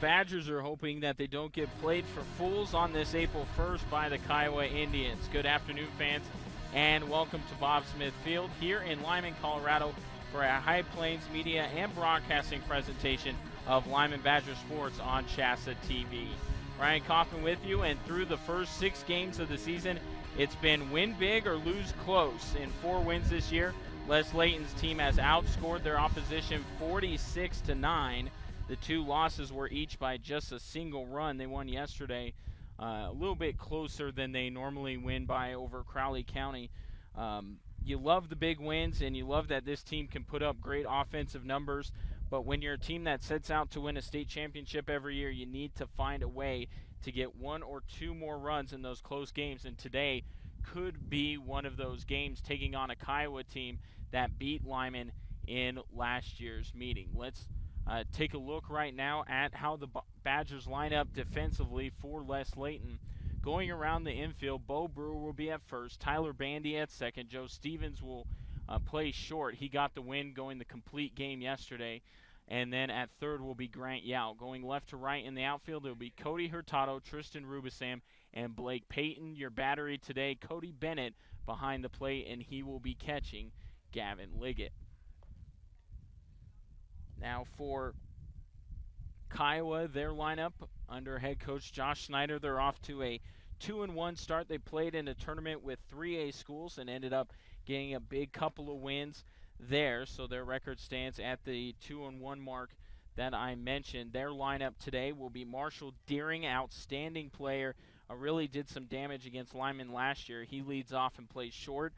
Badgers are hoping that they don't get played for fools on this April 1st by the Kiowa Indians. Good afternoon, fans, and welcome to Bob Smith Field here in Limon, Colorado for a High Plains media and broadcasting presentation of Limon Badger Sports on Shasta TV. Ryan Kaufman with you, and through the first 6 games of the season, it's been win big or lose close. In 4 wins this year, Les Layton's team has outscored their opposition 46-9. The 2 losses were each by just a single run. They won yesterday a little bit closer than they normally win by over Crowley County. You love the big wins, and you love that this team can put up great offensive numbers. But when you're a team that sets out to win a state championship every year, you need to find a way to get 1 or 2 more runs in those close games. And today could be one of those games, taking on a Kiowa team that beat Limon in last year's meeting. Let's take a look right now at how the Badgers line up defensively for Les Layton. Going around the infield, Bo Brewer will be at first, Tyler Bandy at second, Joe Stevens will play short. He got the win going the complete game yesterday. And then at third will be Grant Yao. Going left to right in the outfield, it will be Cody Hurtado, Tristan Rubisam, and Blake Payton. Your battery today, Cody Bennett behind the plate, and he will be catching Gavin Liggett. Now for Kiowa, their lineup under head coach Josh Snyder, they're off to a 2-1 start. They played in a tournament with 3A schools and ended up getting a big couple of wins there, so their record stands at the 2-1 mark that I mentioned. Their lineup today will be Marshall Deering, outstanding player, really did some damage against Limon last year. He leads off and plays short.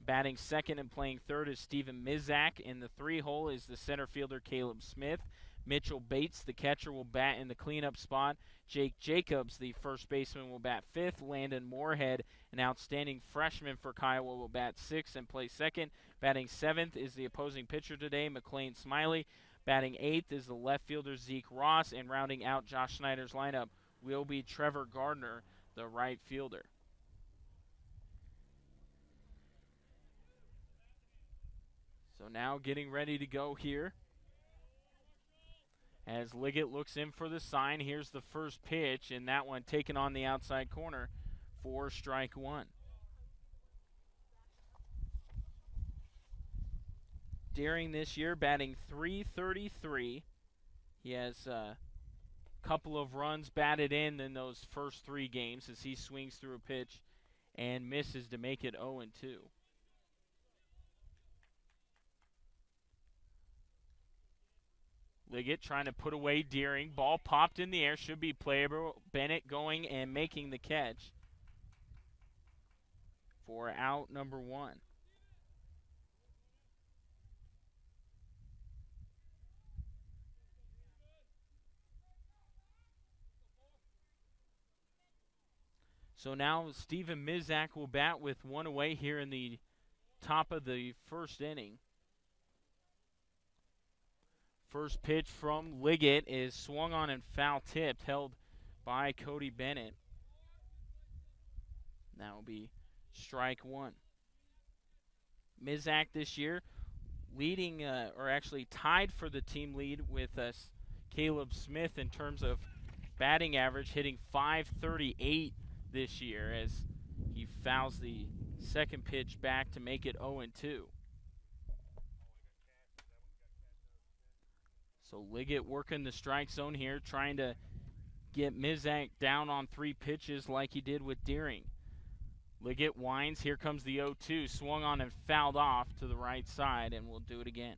Batting second and playing third is Steven Mizak. In the 3-hole is the center fielder Caleb Smith. Mitchell Bates, the catcher, will bat in the cleanup spot. Jake Jacobs, the first baseman, will bat fifth. Landon Moorhead, an outstanding freshman for Kiowa, will bat sixth and play second. Batting seventh is the opposing pitcher today, McLean Smiley. Batting eighth is the left fielder Zeke Ross. And rounding out Josh Snyder's lineup will be Trevor Gardner, the right fielder. So now getting ready to go here. As Liggett looks in for the sign, here's the first pitch, and that one taken on the outside corner for strike 1. Deering this year batting .333. He has a couple of runs batted in those first 3 games as he swings through a pitch and misses to make it 0-2. Liggett trying to put away Deering. Ball popped in the air. Should be playable. Bennett going and making the catch for out number 1. So now Steven Mizak will bat with 1 away here in the top of the first inning. First pitch from Liggett is swung on and foul tipped, held by Cody Bennett. That will be strike 1. Mizak this year leading, or actually tied for the team lead with Caleb Smith in terms of batting average, hitting .538 this year as he fouls the second pitch back to make it 0-2. So Liggett working the strike zone here, trying to get Mizak down on 3 pitches like he did with Deering. Liggett winds. Here comes the 0-2. Swung on and fouled off to the right side, and we'll do it again.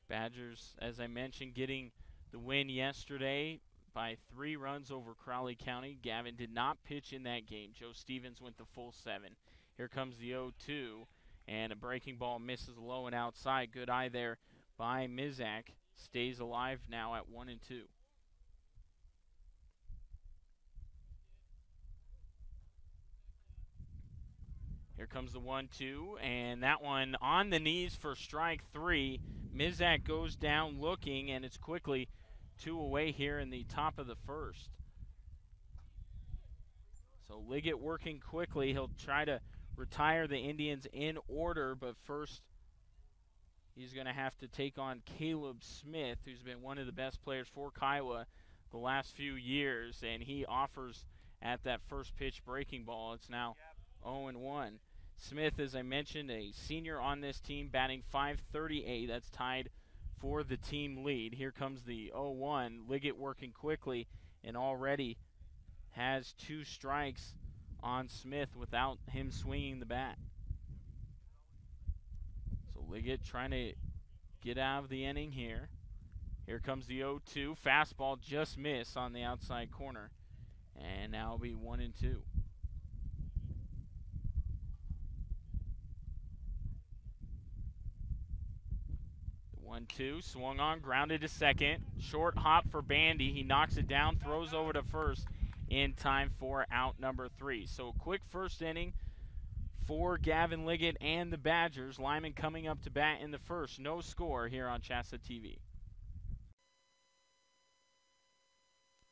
Badgers, as I mentioned, getting the win yesterday by 3 runs over Crowley County. Gavin did not pitch in that game. Joe Stevens went the full 7. Here comes the 0-2, and a breaking ball misses low and outside. Good eye there by Mizak. Stays alive now at 1-2. Here comes the 1-2, and that one on the knees for strike 3. Mizak goes down looking, and it's quickly 2 away here in the top of the first. So Liggett working quickly. He'll try to retire the Indians in order, but first He's going to have to take on Caleb Smith, who's been one of the best players for Kiowa the last few years, and he offers at that first pitch breaking ball. It's now 0-1. Smith, as I mentioned, a senior on this team, batting .538. That's tied for the team lead. Here comes the 0-1. Liggett working quickly and already has 2 strikes on Smith without him swinging the bat. So Liggett trying to get out of the inning here. Here comes the 0-2. Fastball just missed on the outside corner. And now it'll be 1-2. The 1-2 swung on, grounded to second. Short hop for Bandy. He knocks it down, throws over to first in time for out number 3. So a quick first inning for Gavin Liggett and the Badgers. Limon coming up to bat in the first. No score here on Chassa TV.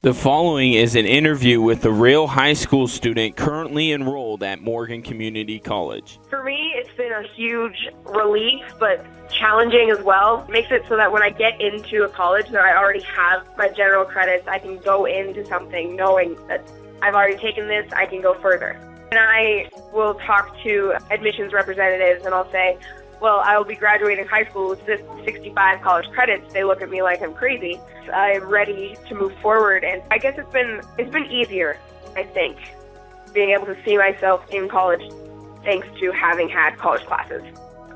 The following is an interview with a real high school student currently enrolled at Morgan Community College. For me, it's been a huge relief, but challenging as well. It makes it so that when I get into a college that I already have my general credits, I can go into something knowing that I've already taken this, I can go further. And I will talk to admissions representatives and I'll say, well, I will be graduating high school with this 65 college credits. They look at me like I'm crazy. I'm ready to move forward, and I guess it's been easier, I think, being able to see myself in college thanks to having had college classes.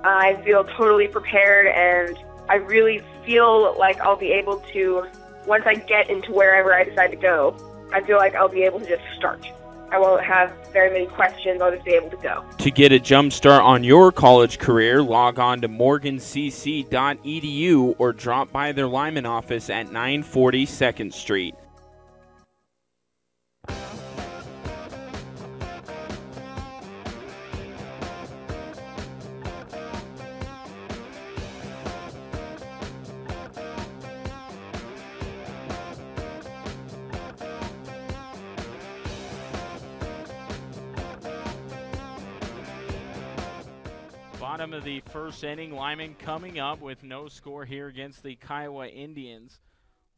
I feel totally prepared, and I really feel like I'll be able to, once I get into wherever I decide to go, I feel like I'll be able to just start. I won't have very many questions. I'll just be able to go. To get a jump start on your college career, log on to morgancc.edu or drop by their Limon office at 940 2nd Street. Bottom of the first inning, Limon coming up with no score here against the Kiowa Indians.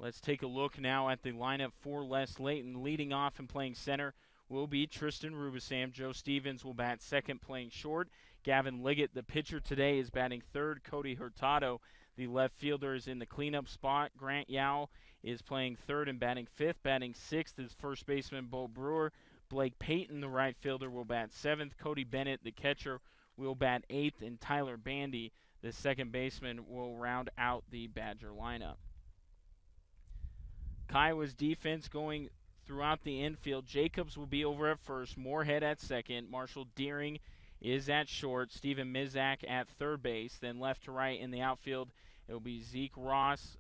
Let's take a look now at the lineup for Les Layton. Leading off and playing center will be Tristan Rubisam. Joe Stevens will bat second, playing short. Gavin Liggett, the pitcher today, is batting third. Cody Hurtado, the left fielder, is in the cleanup spot. Grant Yao is playing third and batting fifth. Batting sixth is first baseman Bo Brewer. Blake Payton, the right fielder, will bat seventh. Cody Bennett, the catcher, will bat eighth, and Tyler Bandy, the second baseman, will round out the Badger lineup. Kiowa's defense going throughout the infield. Jacobs will be over at first, Moorhead at second, Marshall Deering is at short, Stephen Mizak at third base. Then left to right in the outfield, it will be Zeke Ross,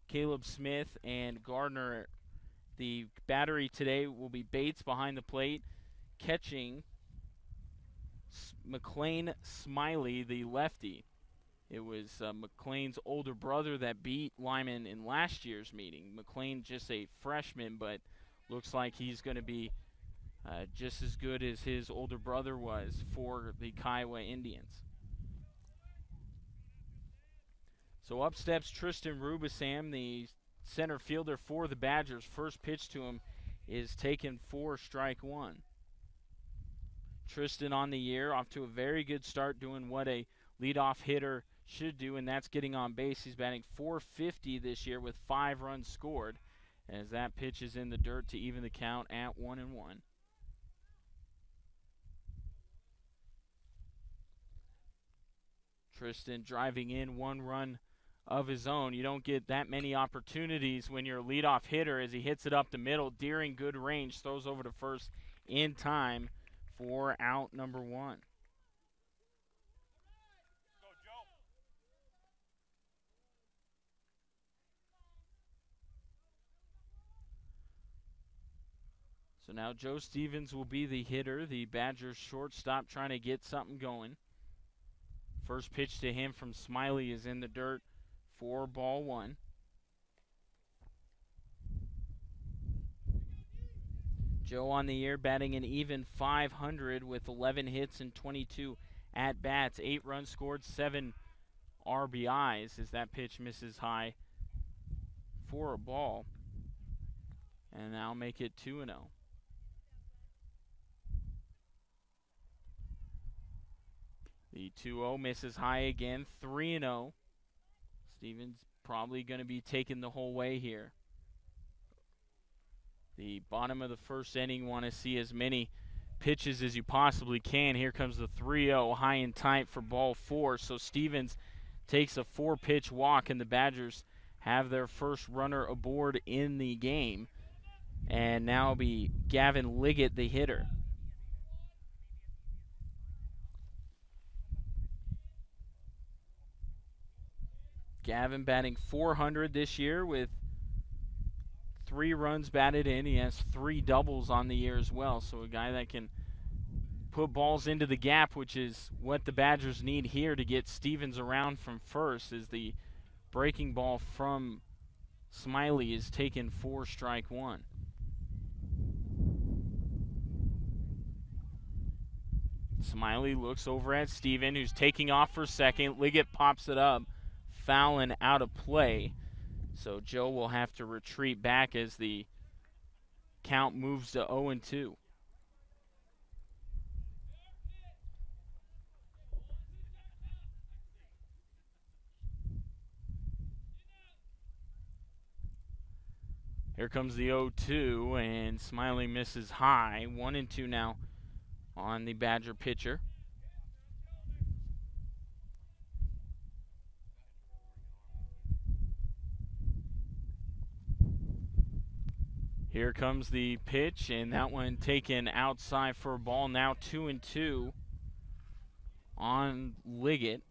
Caleb Smith, and Gardner. The battery today will be Bates behind the plate, catching McLean Smiley, the lefty. It was McLean's older brother that beat Limon in last year's meeting. McLean just a freshman, but looks like he's going to be just as good as his older brother was for the Kiowa Indians. So up steps Tristan Rubisam, the center fielder for the Badgers. First pitch to him is taken for strike one. Tristan on the year, off to a very good start, doing what a leadoff hitter should do, and that's getting on base. He's batting .450 this year with 5 runs scored, as that pitch is in the dirt to even the count at 1-1. Tristan driving in 1 run of his own. You don't get that many opportunities when you're a leadoff hitter, as he hits it up the middle. Deering, good range, throws over to first in time for out number 1. So now Joe Stevens will be the hitter, the Badgers shortstop, trying to get something going. First pitch to him from Smiley is in the dirt for ball 1. Joe on the year batting an even .500 with 11 hits and 22 at-bats. 8 runs scored, 7 RBIs as that pitch misses high for a ball. And now make it 2-0. The 2-0 misses high again, 3-0. Stevens probably going to be taken the whole way here. The bottom of the first inning, want to see as many pitches as you possibly can. Here comes the 3-0, high and tight for ball 4. So Stevens takes a 4-pitch walk, and the Badgers have their first runner aboard in the game. And now it'll be Gavin Liggett, the hitter. Gavin batting .400 this year with 3 runs batted in. He has 3 doubles on the year as well. So a guy that can put balls into the gap, which is what the Badgers need here to get Stevens around from first, as the breaking ball from Smiley is taken for strike 1. Smiley looks over at Steven, who's taking off for second. Liggett pops it up, foul and out of play. So Joe will have to retreat back as the count moves to 0-2. Here comes the 0-2, and Smiley misses high. 1-2 now on the Badger pitcher. Here comes the pitch, and that one taken outside for a ball. Now 2-2 on Liggett.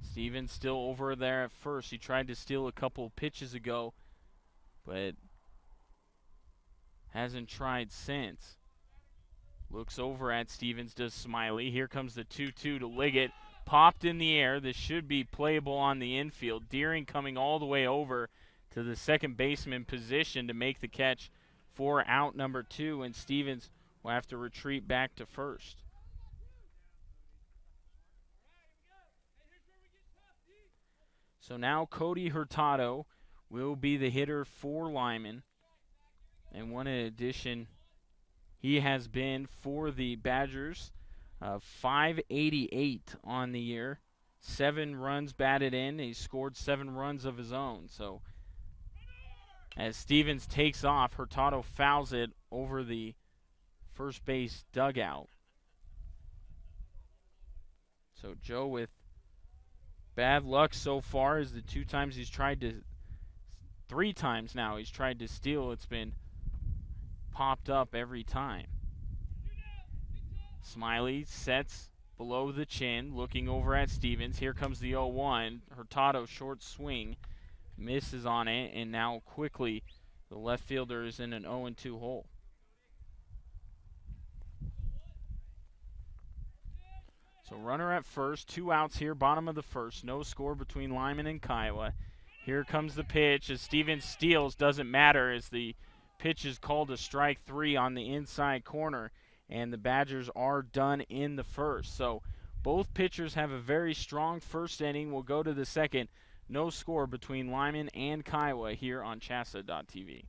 Stevens still over there at first. He tried to steal a couple pitches ago, but hasn't tried since. Looks over at Stevens, does Smiley. Here comes the 2-2 to Liggett. Popped in the air. This should be playable on the infield. Deering coming all the way over to the second baseman position to make the catch for out number 2, and Stevens will have to retreat back to first. So now Cody Hurtado will be the hitter for Limon. And one addition he has been for the Badgers. 588 on the year. 7 runs batted in. He scored 7 runs of his own. So as Stevens takes off, Hurtado fouls it over the first base dugout. So Joe with bad luck so far, as the 2 times he's tried to, 3 times now he's tried to steal, it's been popped up every time. Smiley sets below the chin, looking over at Stevens. Here comes the 0-1. Hurtado short swing, misses on it, and now quickly the left fielder is in an 0-2 hole. So runner at first, 2 outs here, bottom of the first. No score between Limon and Kiowa. Here comes the pitch as Stevens steals. Doesn't matter as the pitch is called a strike 3 on the inside corner. And the Badgers are done in the first. So both pitchers have a very strong first inning. We'll go to the second. No score between Limon and Kiowa here on Chassa.tv.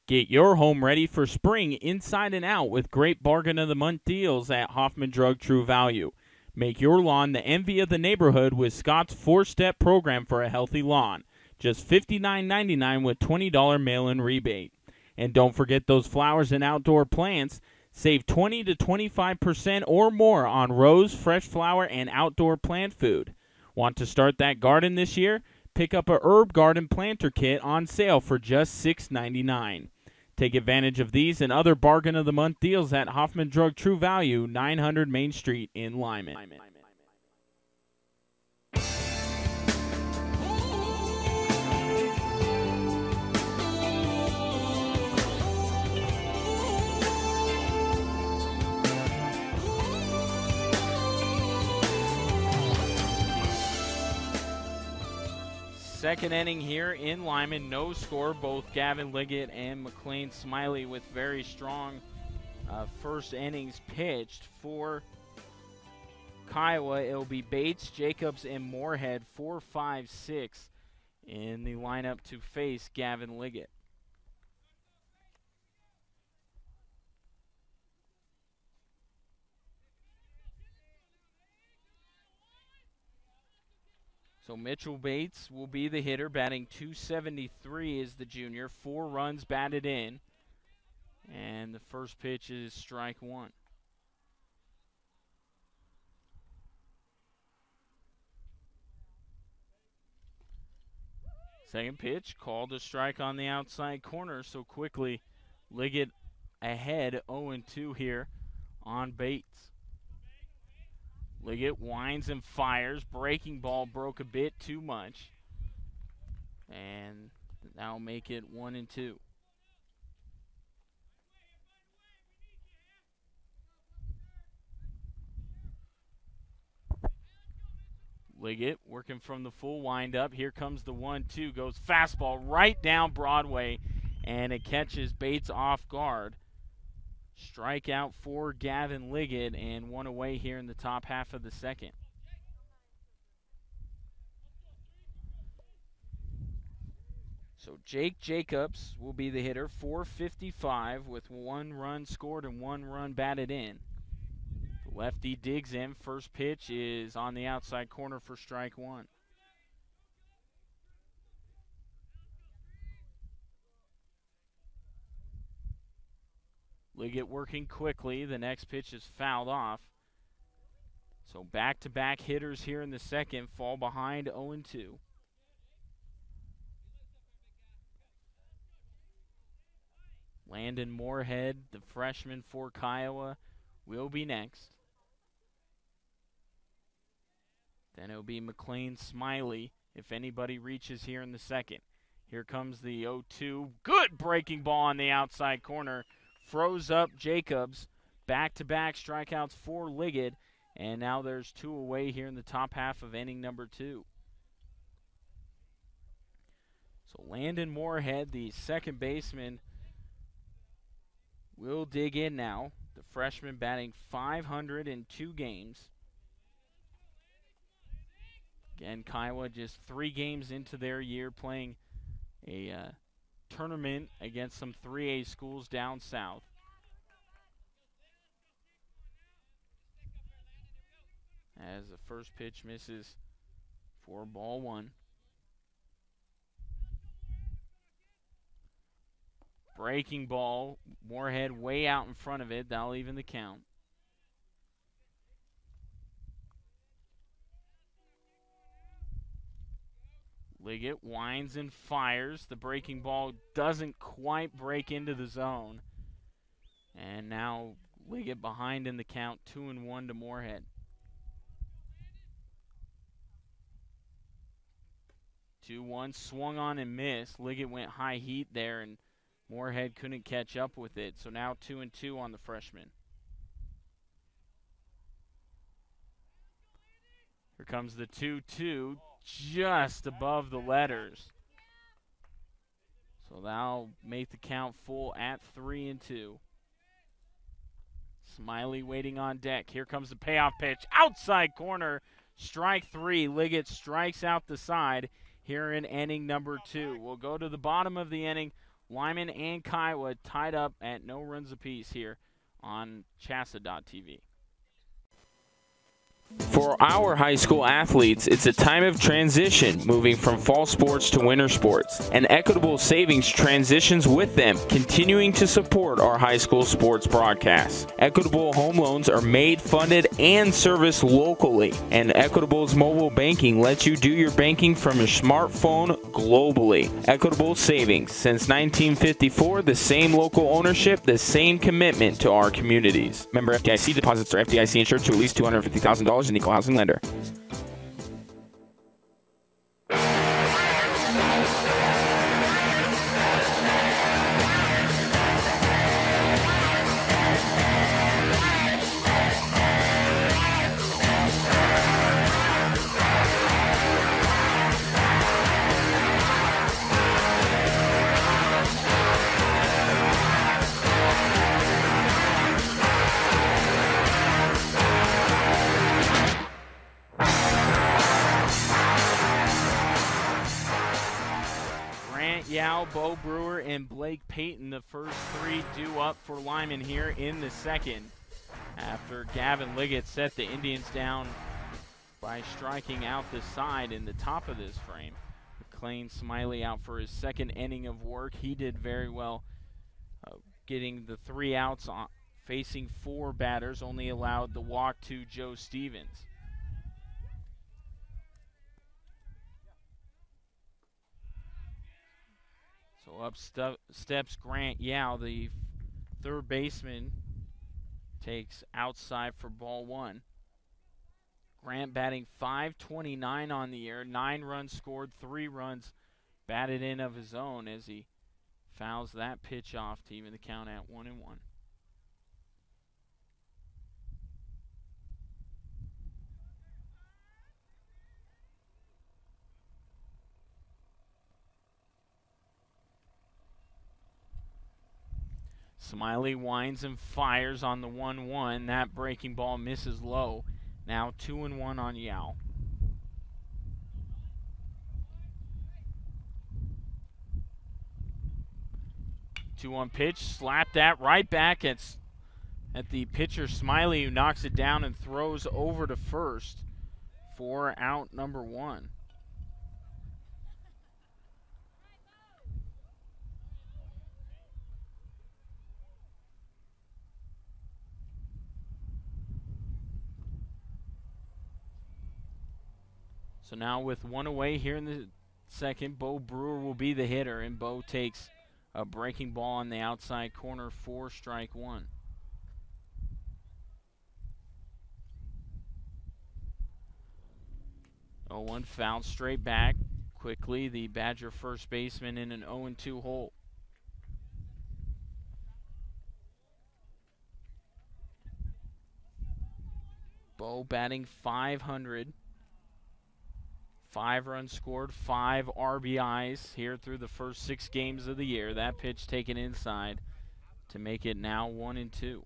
Get your home ready for spring inside and out with great bargain of the month deals at Hoffman Drug True Value. Make your lawn the envy of the neighborhood with Scott's 4-step program for a healthy lawn. Just $59.99 with $20 mail-in rebate. And don't forget those flowers and outdoor plants. Save 20 to 25% or more on rose, fresh flower, and outdoor plant food. Want to start that garden this year? Pick up a herb garden planter kit on sale for just $6.99. Take advantage of these and other bargain of the month deals at Hoffman Drug True Value, 900 Main Street in Limon. Second inning here in Limon, no score. Both Gavin Liggett and McLean Smiley with very strong first innings pitched for Kiowa. It'll be Bates, Jacobs, and Moorhead, 4, 5, 6 in the lineup to face Gavin Liggett. So Mitchell Bates will be the hitter, batting .273 is the junior. 4 runs batted in. And the first pitch is strike 1. Second pitch, called a strike on the outside corner. So quickly, Liggett ahead, 0-2 here on Bates. Liggett winds and fires. Breaking ball broke a bit too much. And that'll make it 1-2. Liggett working from the full windup. Here comes the 1-2. Goes fastball right down Broadway. And it catches Bates off guard. Strikeout for Gavin Liggett, and 1 away here in the top half of the second. So Jake Jacobs will be the hitter, 455 with 1 run scored and 1 run batted in. The lefty digs in. First pitch is on the outside corner for strike 1. Liggett working quickly. The next pitch is fouled off. So back-to-back hitters here in the second fall behind 0-2. Landon Moorhead, the freshman for Kiowa, will be next. Then it'll be McLean Smiley if anybody reaches here in the second. Here comes the 0-2. Good breaking ball on the outside corner. Froze up Jacobs. Back-to-back strikeouts for Liggett. And now there's 2 away here in the top half of inning number 2. So Landon Moorhead, the second baseman, will dig in now. The freshman batting .500 in 2 games. Again, Kiowa just 3 games into their year playing a tournament against some 3A schools down south. As the first pitch misses for ball 1. Breaking ball, Moorhead way out in front of it. That'll even the count. Liggett winds and fires. The breaking ball doesn't quite break into the zone. And now Liggett behind in the count, 2-1 to Moorhead. 2-1, swung on and missed. Liggett went high heat there, and Moorhead couldn't catch up with it. So now 2-2 on the freshman. Here comes the 2-2. Just above the letters. So that'll make the count full at 3-2. Smiley waiting on deck. Here comes the payoff pitch. Outside corner. Strike 3. Liggett strikes out the side here in inning number 2. We'll go to the bottom of the inning. Limon and Kiowa tied up at no runs apiece here on Chassa.tv. For our high school athletes, it's a time of transition, moving from fall sports to winter sports, and Equitable Savings transitions with them, continuing to support our high school sports broadcasts. Equitable home loans are made, funded, and serviced locally, and Equitable's mobile banking lets you do your banking from your smartphone globally. Equitable Savings, since 1954, the same local ownership, the same commitment to our communities. Member FDIC, deposits are FDIC insured to at least $250,000 and equal housing lender. Yao, Bo Brewer, and Blake Payton, the first three due up for Limon here in the second. After Gavin Liggett set the Indians down by striking out the side in the top of this frame. McLean Smiley out for his second inning of work. He did very well getting the 3 outs facing 4 batters, only allowed the walk to Joe Stevens. So up steps Grant Yao, the third baseman, takes outside for ball 1. Grant batting .529 on the year, 9 runs scored, 3 runs batted in of his own as he fouls that pitch off to even the count at 1-1. Smiley winds and fires on the 1-1. That breaking ball misses low. Now 2-1 on Yao. 2-1 pitch, slapped that right back at the pitcher Smiley, who knocks it down and throws over to first for out number 1. So now with 1 away here in the second, Bo Brewer will be the hitter, and Bo takes a breaking ball on the outside corner for strike 1. 0-1 foul straight back. Quickly, the Badger first baseman in an 0-2 hole. Bo batting .500. 5 runs scored, 5 RBIs here through the first 6 games of the year. That pitch taken inside to make it now 1-2.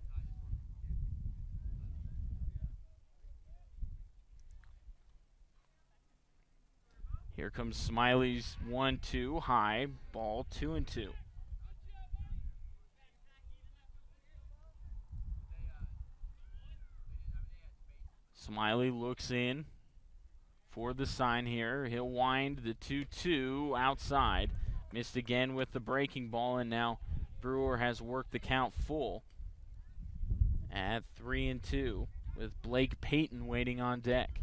Here comes Smiley's 1-2 high, ball 2-2. Smiley looks in for the sign here. He'll wind the 2-2 outside. Missed again with the breaking ball, and now Brewer has worked the count full at 3-2 with Blake Payton waiting on deck.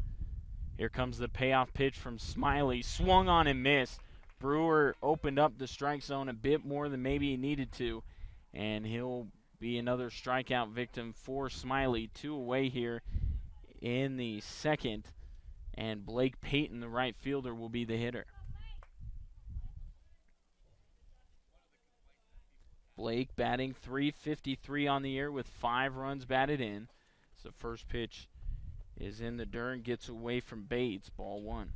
Here comes the payoff pitch from Smiley. Swung on and missed. Brewer opened up the strike zone a bit more than maybe he needed to, and he'll be another strikeout victim for Smiley. 2 away here in the second. And Blake Payton, the right fielder, will be the hitter. Blake batting .353 on the year with 5 runs batted in. So the first pitch is in the dirt, gets away from Bates, ball 1.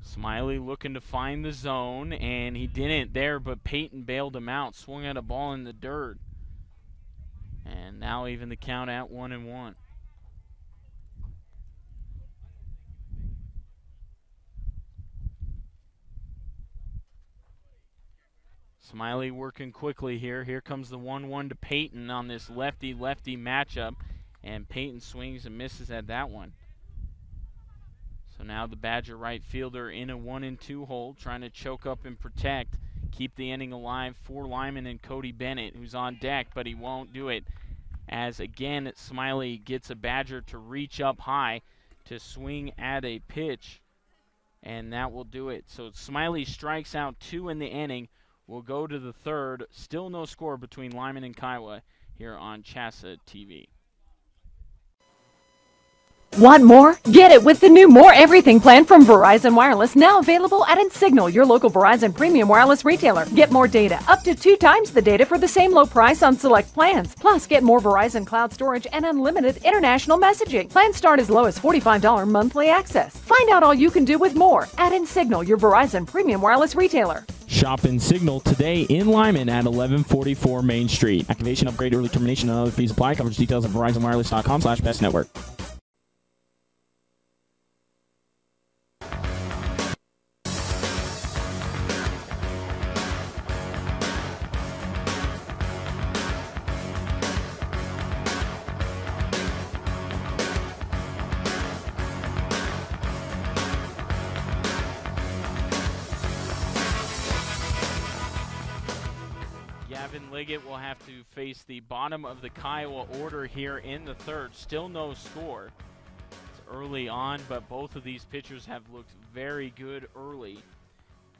Smiley looking to find the zone, and he didn't there, but Payton bailed him out, swung at a ball in the dirt. And now even the count at 1-1. Smiley working quickly here. Here comes the 1-1 to Payton on this lefty-lefty matchup, and Payton swings and misses at that one. So now the Badger right fielder in a 1-2 hole, trying to choke up and protect, keep the inning alive for Limon and Cody Bennett, who's on deck, but he won't do it. As again, Smiley gets a Badger to reach up high to swing at a pitch, and that will do it. So Smiley strikes out 2 in the inning. We'll go to the third. Still no score between Limon and Kiowa here on Chassa TV. Want more? Get it with the new More Everything plan from Verizon Wireless, now available at Insignal, your local Verizon premium wireless retailer. Get more data, up to 2 times the data for the same low price on select plans. Plus, get more Verizon cloud storage and unlimited international messaging. Plans start as low as $45 monthly access. Find out all you can do with more at Insignal, your Verizon premium wireless retailer. Shop and Signal today in Limon at 1144 Main Street. Activation, upgrade, early termination, and other fees apply. Coverage details at VerizonWireless.com/bestnetwork. Liggett will have to face the bottom of the Kiowa order here in the third. Still no score. It's early on, but both of these pitchers have looked very good early.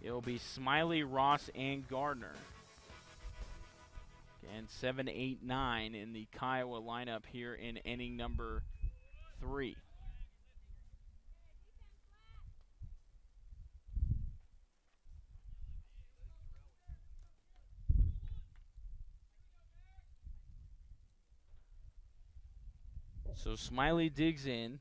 It'll be Smiley, Ross, and Gardner. And 7, 8, 9 in the Kiowa lineup here in inning number 3. So Smiley digs in.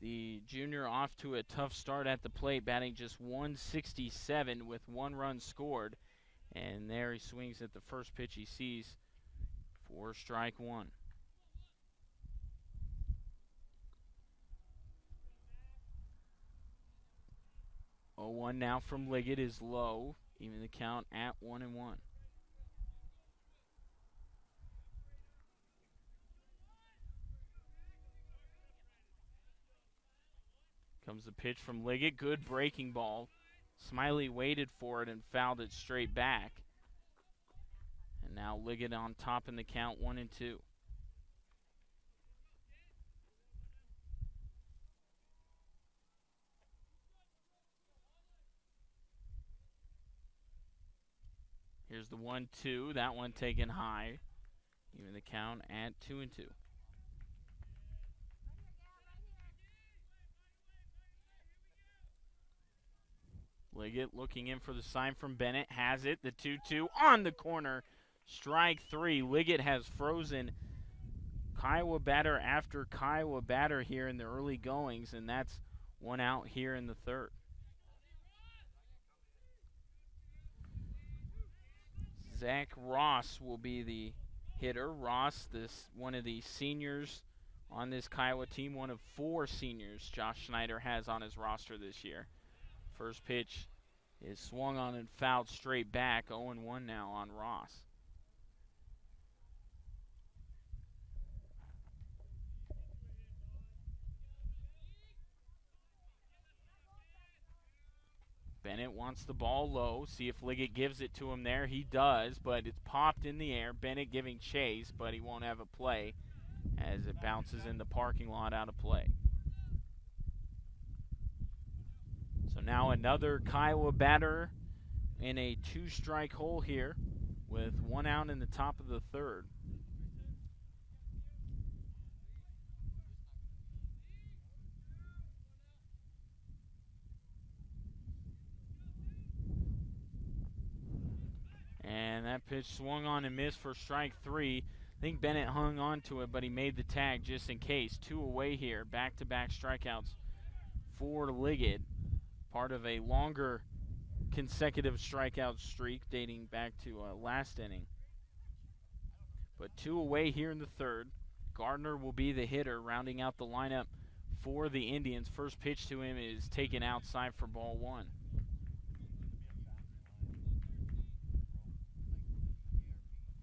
The junior off to a tough start at the plate, batting just 167 with 1 run scored. And there he swings at the first pitch he sees for strike 1. 0-1 now from Liggett is low, even the count at 1-1. Comes the pitch from Liggett. Good breaking ball. Smiley waited for it and fouled it straight back. And now Liggett on top in the count, 1-2. Here's the 1-2. That one taken high. Even the count at 2-2. Liggett looking in for the sign from Bennett. Has it. The 2-2 on the corner. Strike 3. Liggett has frozen Kiowa batter after Kiowa batter here in the early goings, and that's 1 out here in the third. Zach Ross will be the hitter. Ross, one of the seniors on this Kiowa team, one of 4 seniors Josh Schneider has on his roster this year. First pitch is swung on and fouled straight back. 0-1 now on Ross. Bennett wants the ball low. See if Liggett gives it to him there. He does, but it's popped in the air. Bennett giving chase, but he won't have a play as it bounces in the parking lot out of play. So now another Kiowa batter in a 2-strike hole here with 1 out in the top of the third. And that pitch swung on and missed for strike 3. I think Bennett hung on to it, but he made the tag just in case. 2 away here, back-to-back strikeouts for Liggett. Part of a longer consecutive strikeout streak dating back to last inning. But 2 away here in the third. Gardner will be the hitter, rounding out the lineup for the Indians. First pitch to him is taken outside for ball 1.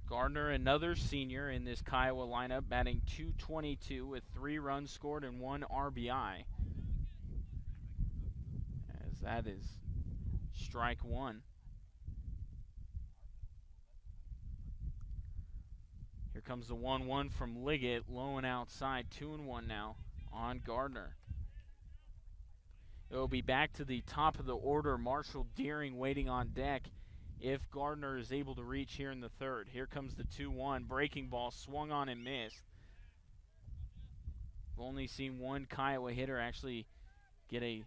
Gardner, another senior in this Kiowa lineup, batting .222 with 3 runs scored and 1 RBI. As that is strike 1. Here comes the 1-1 from Liggett, low and outside, 2-1 now on Gardner. It will be back to the top of the order. Marshall Deering waiting on deck if Gardner is able to reach here in the third. Here comes the 2-1. Breaking ball swung on and missed. We've only seen one Kiowa hitter actually get a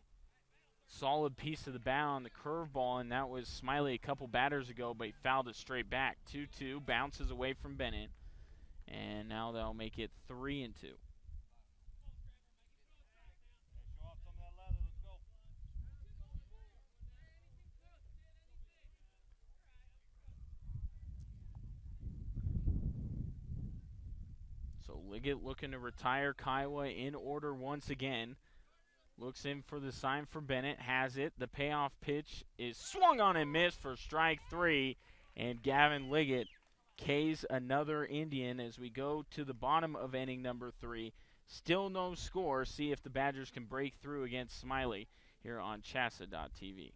solid piece of the bat on the curveball, and that was Smiley a couple batters ago, but he fouled it straight back. 2-2, bounces away from Bennett, and now they'll make it 3-2. Liggett looking to retire Kiowa in order once again. Looks in for the sign for Bennett. Has it. The payoff pitch is swung on and missed for strike 3. And Gavin Liggett K's another Indian as we go to the bottom of inning number 3. Still no score. See if the Badgers can break through against Smiley here on Chassa.tv.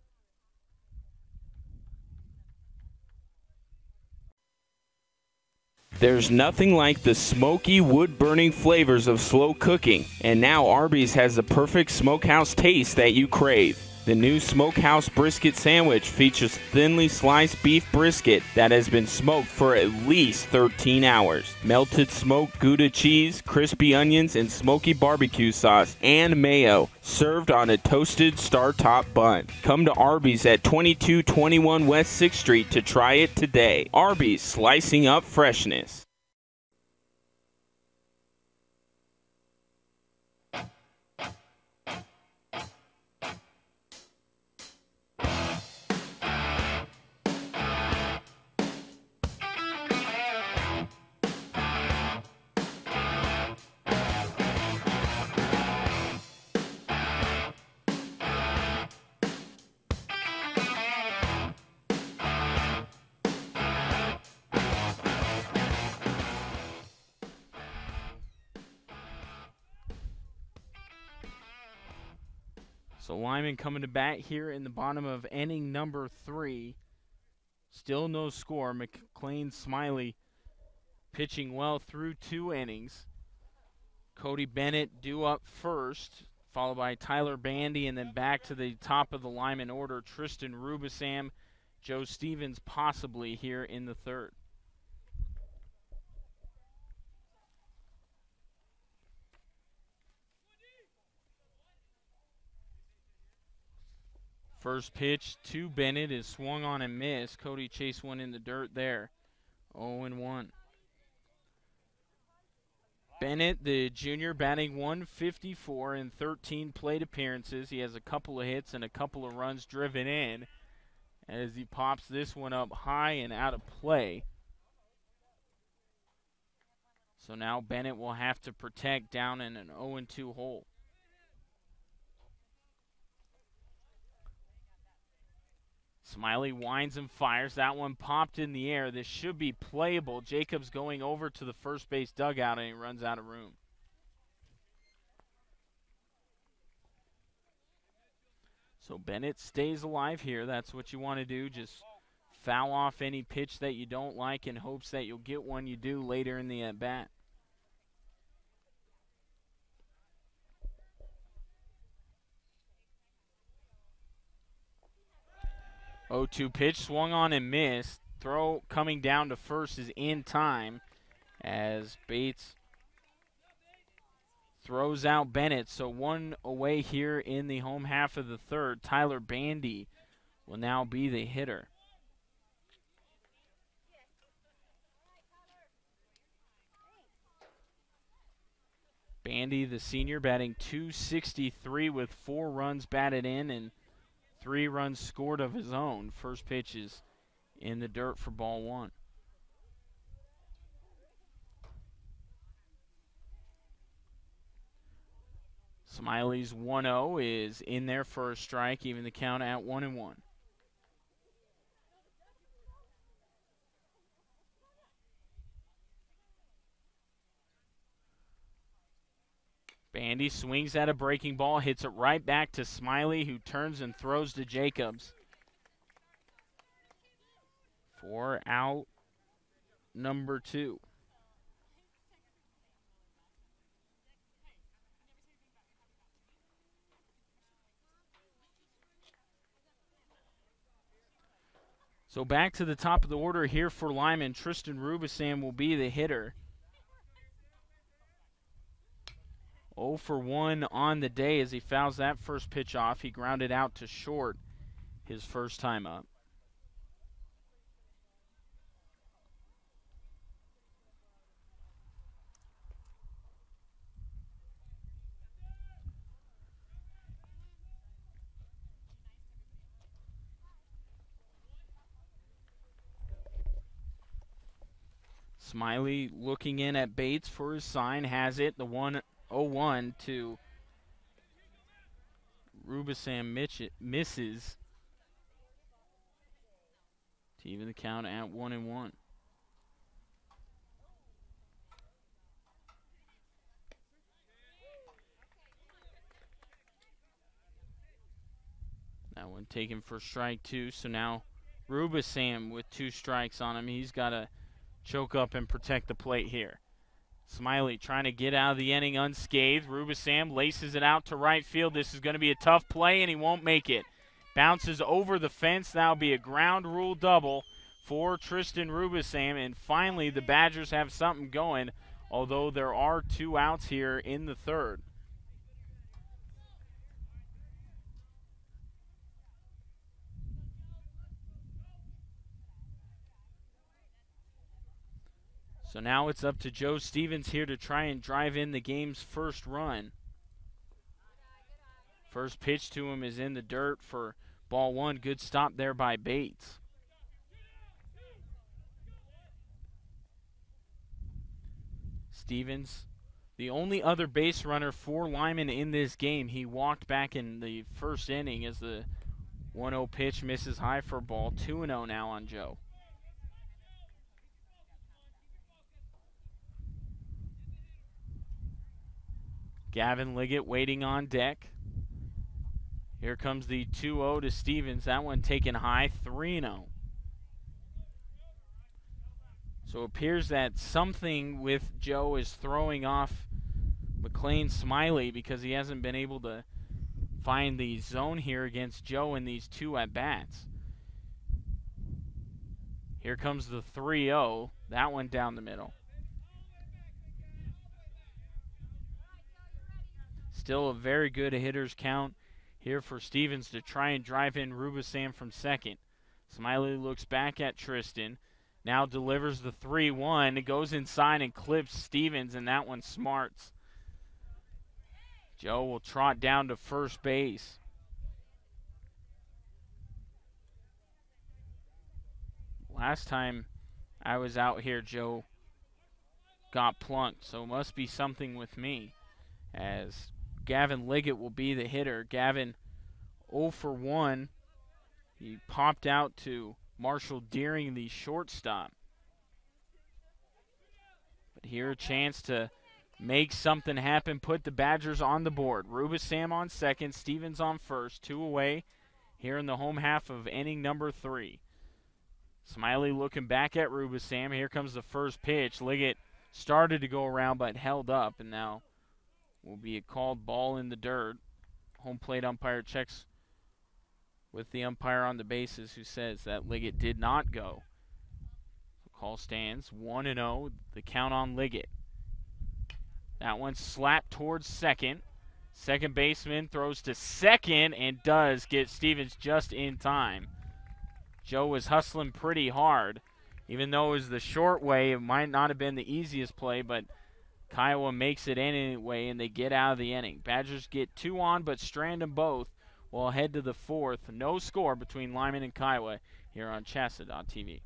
There's nothing like the smoky, wood-burning flavors of slow cooking, and now Arby's has the perfect smokehouse taste that you crave. The new Smokehouse Brisket Sandwich features thinly sliced beef brisket that has been smoked for at least 13 hours. Melted smoked Gouda cheese, crispy onions, and smoky barbecue sauce, and mayo, served on a toasted star-top bun. Come to Arby's at 2221 West 6th Street to try it today. Arby's, slicing up freshness. So Limon coming to bat here in the bottom of inning number 3. Still no score. McLean Smiley pitching well through 2 innings. Cody Bennett due up first, followed by Tyler Bandy, and then back to the top of the Limon order, Tristan Rubisam, Joe Stevens possibly here in the 3rd. First pitch to Bennett is swung on and missed. Cody chased one in the dirt there. 0-1. Bennett, the junior, batting 154 in 13 plate appearances. He has a couple of hits and a couple of runs driven in as he pops this one up high and out of play. So now Bennett will have to protect down in an 0-2 hole. Smiley winds and fires. That one popped in the air. This should be playable. Jacobs going over to the first base dugout, and he runs out of room. So Bennett stays alive here. That's what you want to do. Just foul off any pitch that you don't like in hopes that you'll get one you do later in the at-bat. 0-2 pitch, swung on and missed. Throw coming down to first is in time as Bates throws out Bennett. So one away here in the home half of the 3rd. Tyler Bandy will now be the hitter. Bandy, the senior, batting .263 with 4 runs batted in and 3 runs scored of his own. First pitch is in the dirt for ball 1. Smiley's 1-0 is in there for a strike, even the count at 1-1. Bandy swings at a breaking ball, hits it right back to Smiley, who turns and throws to Jacobs. For out number 2. So back to the top of the order here for Limon. Tristan Rubisam will be the hitter. 0 for 1 on the day as he fouls that first pitch off. He grounded out to short his first time up. Smiley looking in at Bates for his sign, has it. The 1-0-1 to Rubisam misses to even the count at 1-1. That one taken for strike 2, so now Rubisam with 2 strikes on him. He's got to choke up and protect the plate here. Smiley trying to get out of the inning unscathed. Rubisam laces it out to right field. This is going to be a tough play, and he won't make it. Bounces over the fence. That'll be a ground rule double for Tristan Rubisam, and finally the Badgers have something going, although there are 2 outs here in the third. So now it's up to Joe Stevens here to try and drive in the game's first run. First pitch to him is in the dirt for ball 1. Good stop there by Bates. Stevens, the only other base runner for Limon in this game. He walked back in the first inning as the 1-0 pitch misses high for ball. 2-0 now on Joe. Gavin Liggett waiting on deck. Here comes the 2-0 to Stevens. That one taken high, 3-0. So it appears that something with Joe is throwing off McLean Smiley because he hasn't been able to find the zone here against Joe in these 2 at-bats. Here comes the 3-0. That one down the middle. Still a very good hitter's count here for Stevens to try and drive in Rubisam from second. Smiley looks back at Tristan. Now delivers the 3-1. It goes inside and clips Stevens, and that one smarts. Joe will trot down to first base. Last time I was out here, Joe got plunked, so it must be something with me, as Gavin Liggett will be the hitter. Gavin 0 for 1. He popped out to Marshall Deering, the shortstop. But here a chance to make something happen, put the Badgers on the board. Rubisam on second, Stevens on first, 2 away here in the home half of inning number 3. Smiley looking back at Rubisam. Here comes the first pitch. Liggett started to go around but held up, and now will be a called ball in the dirt. Home plate umpire checks with the umpire on the bases, who says that Liggett did not go. The call stands 1-0. The count on Liggett. That one slapped towards second. Second baseman throws to second and does get Stevens just in time. Joe was hustling pretty hard. Even though it was the short way, it might not have been the easiest play, but Kiowa makes it anyway, and they get out of the inning. Badgers get 2 on, but strand them both. We'll head to the 4th. No score between Limon and Kiowa here on Chassa.tv.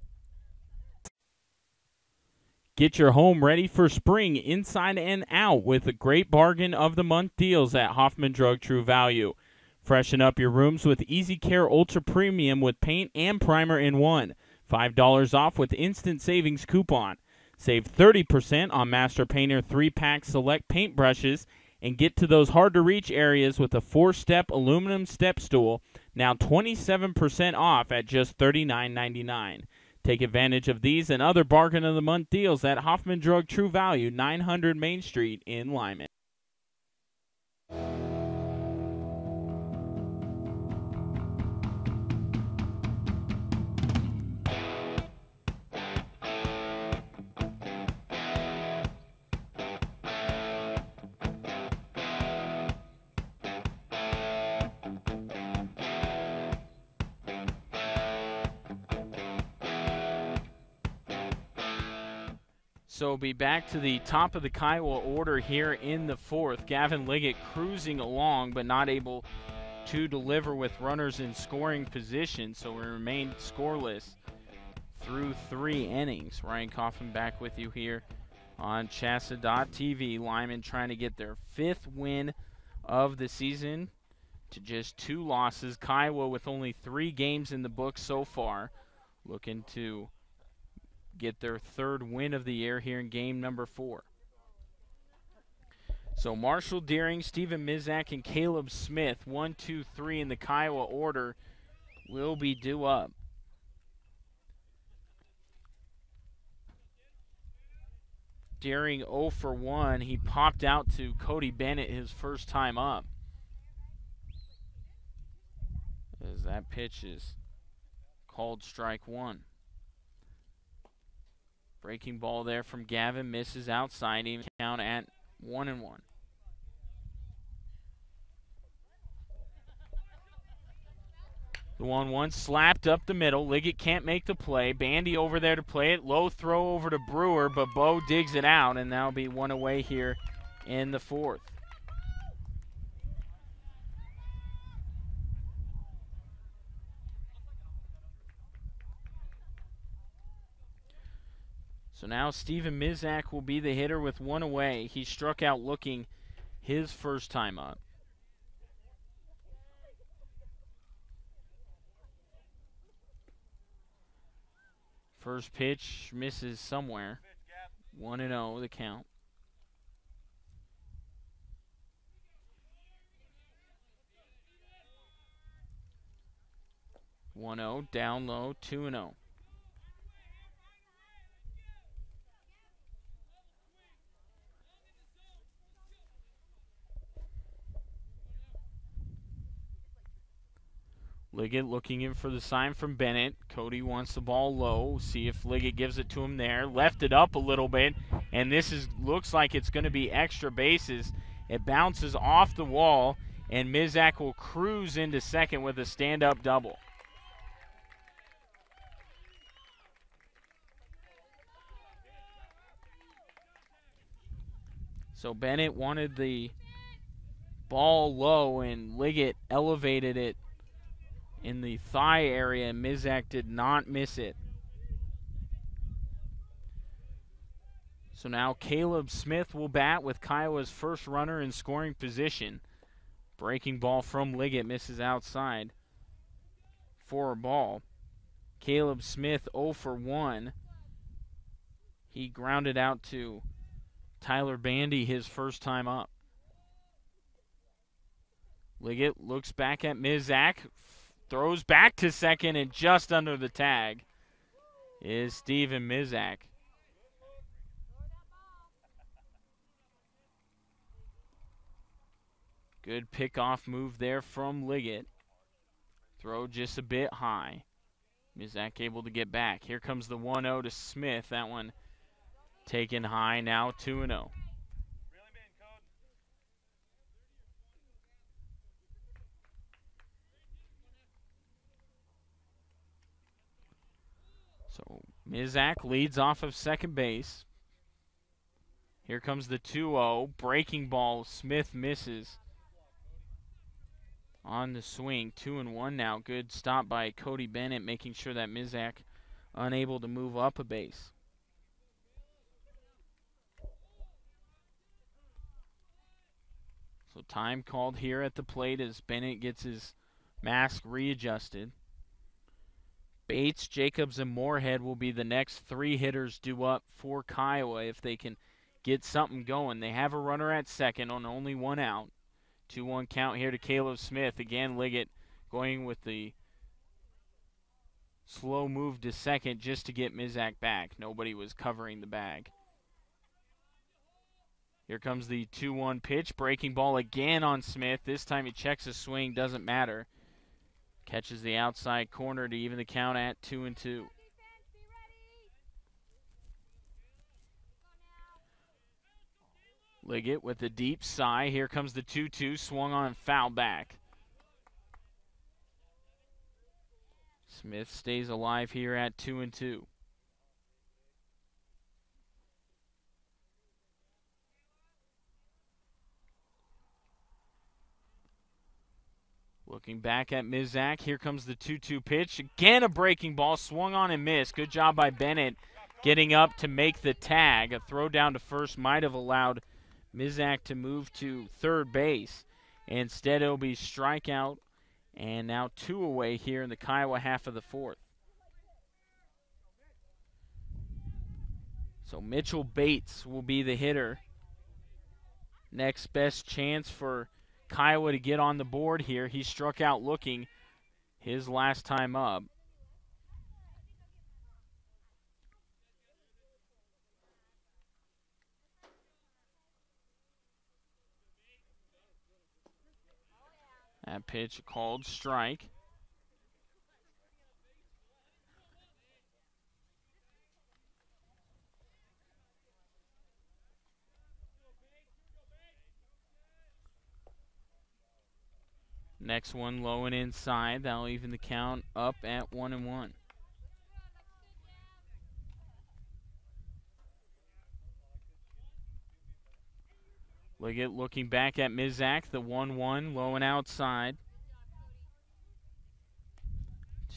Get your home ready for spring inside and out with a great bargain of the month deals at Hoffman Drug True Value. Freshen up your rooms with Easy Care Ultra Premium with paint and primer in one. $5 off with instant savings coupon. Save 30% on Master Painter 3-pack select paintbrushes and get to those hard-to-reach areas with a 4-step aluminum step stool, now 27% off at just $39.99. Take advantage of these and other bargain of the month deals at Hoffman Drug True Value, 900 Main Street in Limon. So we'll be back to the top of the Kiowa order here in the 4th. Gavin Liggett cruising along but not able to deliver with runners in scoring position, so we remain scoreless. through 3 innings. Ryan Coffin back with you here on Chassa.tv. Limon trying to get their 5th win of the season to just 2 losses. Kiowa with only 3 games in the book so far, looking to get their 3rd win of the year here in game number 4. So Marshall Deering, Stephen Mizak, and Caleb Smith, 1, 2, 3 in the Kiowa order, will be due up. Deering 0 for 1. He popped out to Cody Bennett his first time up. As that pitch is called strike 1. Breaking ball there from Gavin, misses outside, even count at 1-1. The 1-1 slapped up the middle. Liggett can't make the play. Bandy over there to play it. Low throw over to Brewer, but Bo digs it out, and that'll be 1 away here in the 4th. So now Stephen Mizak will be the hitter with 1 away. He struck out looking his first time up. First pitch misses somewhere. 1-0 the count. One 0 down low, 2-0. Liggett looking in for the sign from Bennett. Cody wants the ball low. See if Liggett gives it to him there. Left it up a little bit, and this looks like it's going to be extra bases. It bounces off the wall, and Mizak will cruise into second with a stand-up double. So Bennett wanted the ball low, and Liggett elevated it in the thigh area, and Mizak did not miss it. So now Caleb Smith will bat with Kiowa's first runner in scoring position. Breaking ball from Liggett, misses outside for a ball. Caleb Smith 0 for 1. He grounded out to Tyler Bandy his first time up. Liggett looks back at Mizak, throws back to second, and just under the tag is Stephen Mizak. Good pickoff move there from Liggett. Throw just a bit high. Mizak able to get back. Here comes the 1-0 to Smith. That one taken high, now 2-0. So Mizak leads off of second base. Here comes the 2-0. Breaking ball. Smith misses on the swing. 2-1 now. Good stop by Cody Bennett, making sure that Mizak unable to move up a base. So time called here at the plate as Bennett gets his mask readjusted. Bates, Jacobs, and Moorhead will be the next 3 hitters due up for Kiowa if they can get something going. They have a runner at second on only 1 out. 2-1 count here to Caleb Smith. Again, Liggett going with the slow move to second just to get Mizak back. Nobody was covering the bag. Here comes the 2-1 pitch. Breaking ball again on Smith. This time he checks his swing. Doesn't matter. Catches the outside corner to even the count at 2-2. Liggett with a deep sigh. Here comes the 2-2. Swung on and foul back. Smith stays alive here at 2-2. Looking back at Mizak. Here comes the 2-2 pitch. Again, a breaking ball. Swung on and missed. Good job by Bennett getting up to make the tag. A throw down to first might have allowed Mizak to move to third base. Instead, it'll be strikeout. And now 2 away here in the Kiowa half of the fourth. So Mitchell Bates will be the hitter. Next best chance for Kiowa to get on the board here. He struck out looking his last time up. That pitch called strike. Next one low and inside. That'll even the count up at 1-1. Liggett looking back at Mizak. The 1-1 low and outside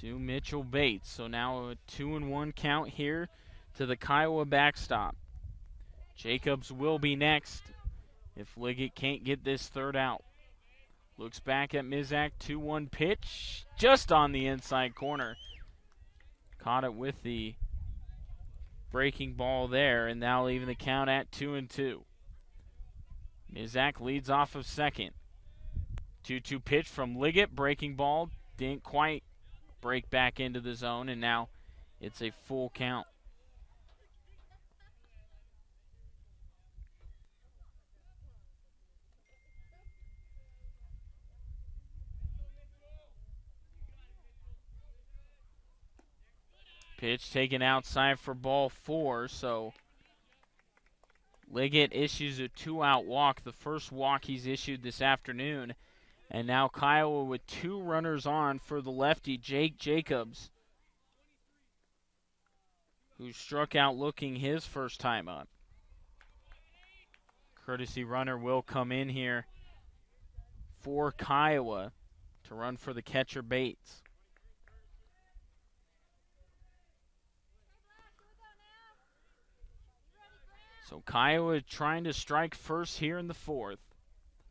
to Mitchell Bates. So now a 2-1 count here to the Kiowa backstop. Jacobs will be next if Liggett can't get this third out. Looks back at Mizak, 2-1 pitch, just on the inside corner. Caught it with the breaking ball there, and now leaving the count at 2-2. Mizak leads off of second. 2-2 pitch from Liggett, breaking ball, didn't quite break back into the zone, and now it's a full count. Pitch taken outside for ball 4, so Liggett issues a 2-out walk, the first walk he's issued this afternoon. And now Kiowa with 2 runners on for the lefty, Jake Jacobs, who struck out looking his first time up. Courtesy runner will come in here for Kiowa to run for the catcher Bates. So Kiowa trying to strike first here in the fourth.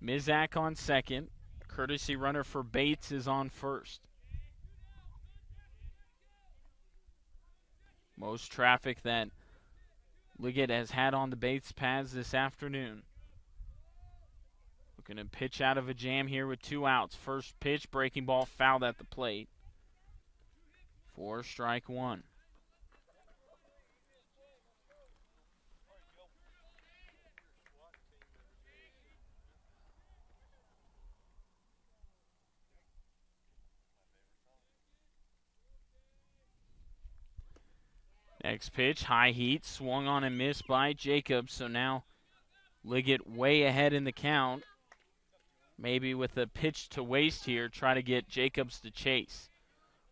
Mizak on second. Courtesy runner for Bates is on first. Most traffic that Liggett has had on the Bates pads this afternoon. Looking to pitch out of a jam here with 2 outs. First pitch, breaking ball, fouled at the plate. 4 strike 1. Next pitch, high heat, swung on and missed by Jacobs. So now Liggett way ahead in the count. Maybe with a pitch to waste here, try to get Jacobs to chase.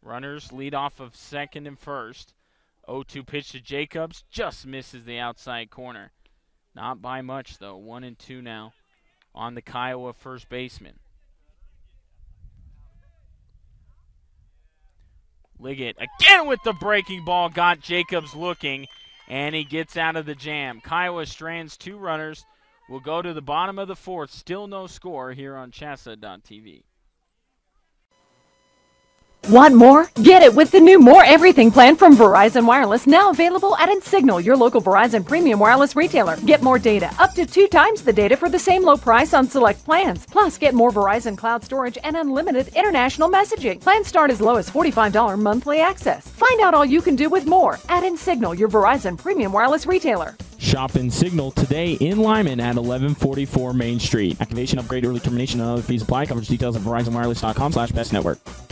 Runners lead off of second and first. 0-2 pitch to Jacobs, just misses the outside corner. Not by much though, 1-2 now on the Kiowa first baseman. Liggett again with the breaking ball, got Jacobs looking, and he gets out of the jam. Kiowa strands 2 runners. We'll go to the bottom of the fourth. Still no score here on Chassa.tv. Want more? Get it with the new More Everything plan from Verizon Wireless, now available at Insignal, your local Verizon premium wireless retailer. Get more data, up to 2 times the data for the same low price on select plans. Plus, get more Verizon cloud storage and unlimited international messaging. Plans start as low as $45 monthly access. Find out all you can do with more at Insignal, your Verizon premium wireless retailer. Shop Insignal today in Limon at 1144 Main Street. Activation, upgrade, early termination, and other fees apply. Coverage details at VerizonWireless.com/bestnetwork.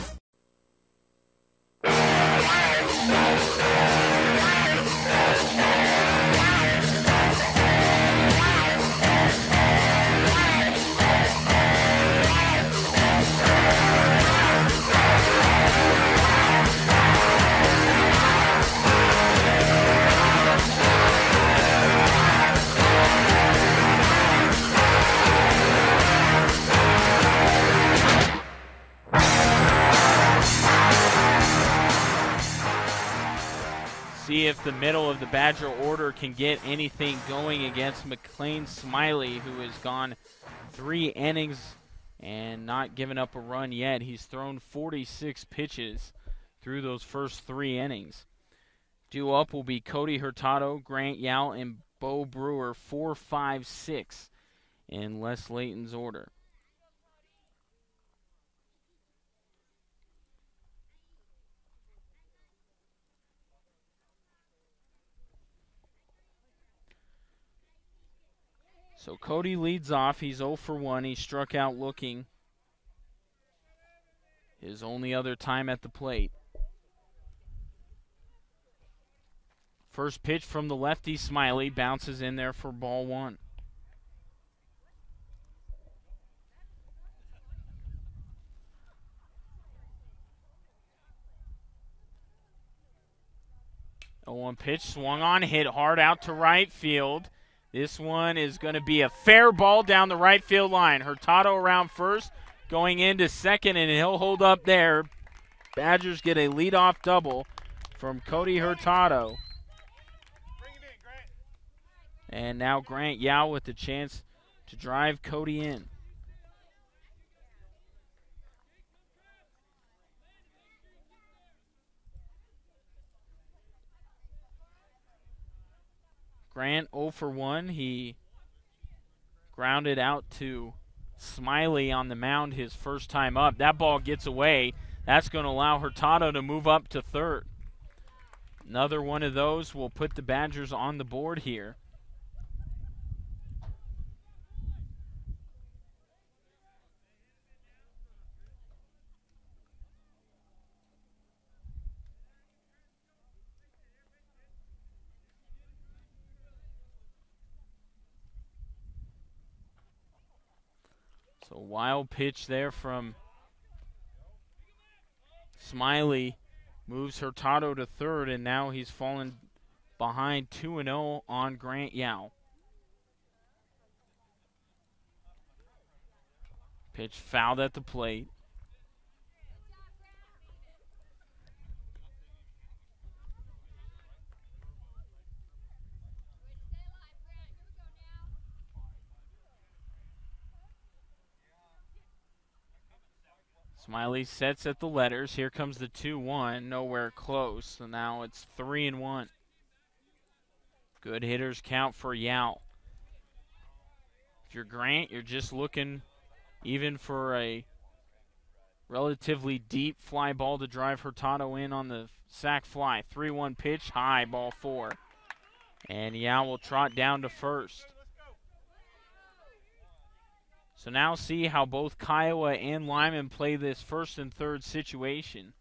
see if the middle of the Badger order can get anything going against McLean Smiley, who has gone 3 innings and not given up a run yet. He's thrown 46 pitches through those first 3 innings. Due up will be Cody Hurtado, Grant Yao, and Bo Brewer, 4, 5, 6 in Les Layton's order. So Cody leads off. He's 0 for 1. He struck out looking. His only other time at the plate. First pitch from the lefty, Smiley, bounces in there for ball 1. A 1 pitch, swung on, hit hard out to right field. This one is going to be a fair ball down the right field line. Hurtado around first, going into second, and he'll hold up there. Badgers get a leadoff double from Cody Hurtado. And now Grant Yao with the chance to drive Cody in. Grant 0 for 1. He grounded out to Smiley on the mound his first time up. That ball gets away. That's going to allow Hurtado to move up to third. Another one of those will put the Badgers on the board here. So wild pitch there from Smiley, moves Hurtado to third, and now he's fallen behind 2-0 on Grant Yao. Pitch fouled at the plate. Smiley sets at the letters. Here comes the 2-1, nowhere close. So now it's 3-1. Good hitters count for Yao. If you're Grant, you're just looking even for a relatively deep fly ball to drive Hurtado in on the sac fly. 3-1 pitch, high, ball 4. And Yao will trot down to first. So now see how both Kiowa and Limon play this first and third situation.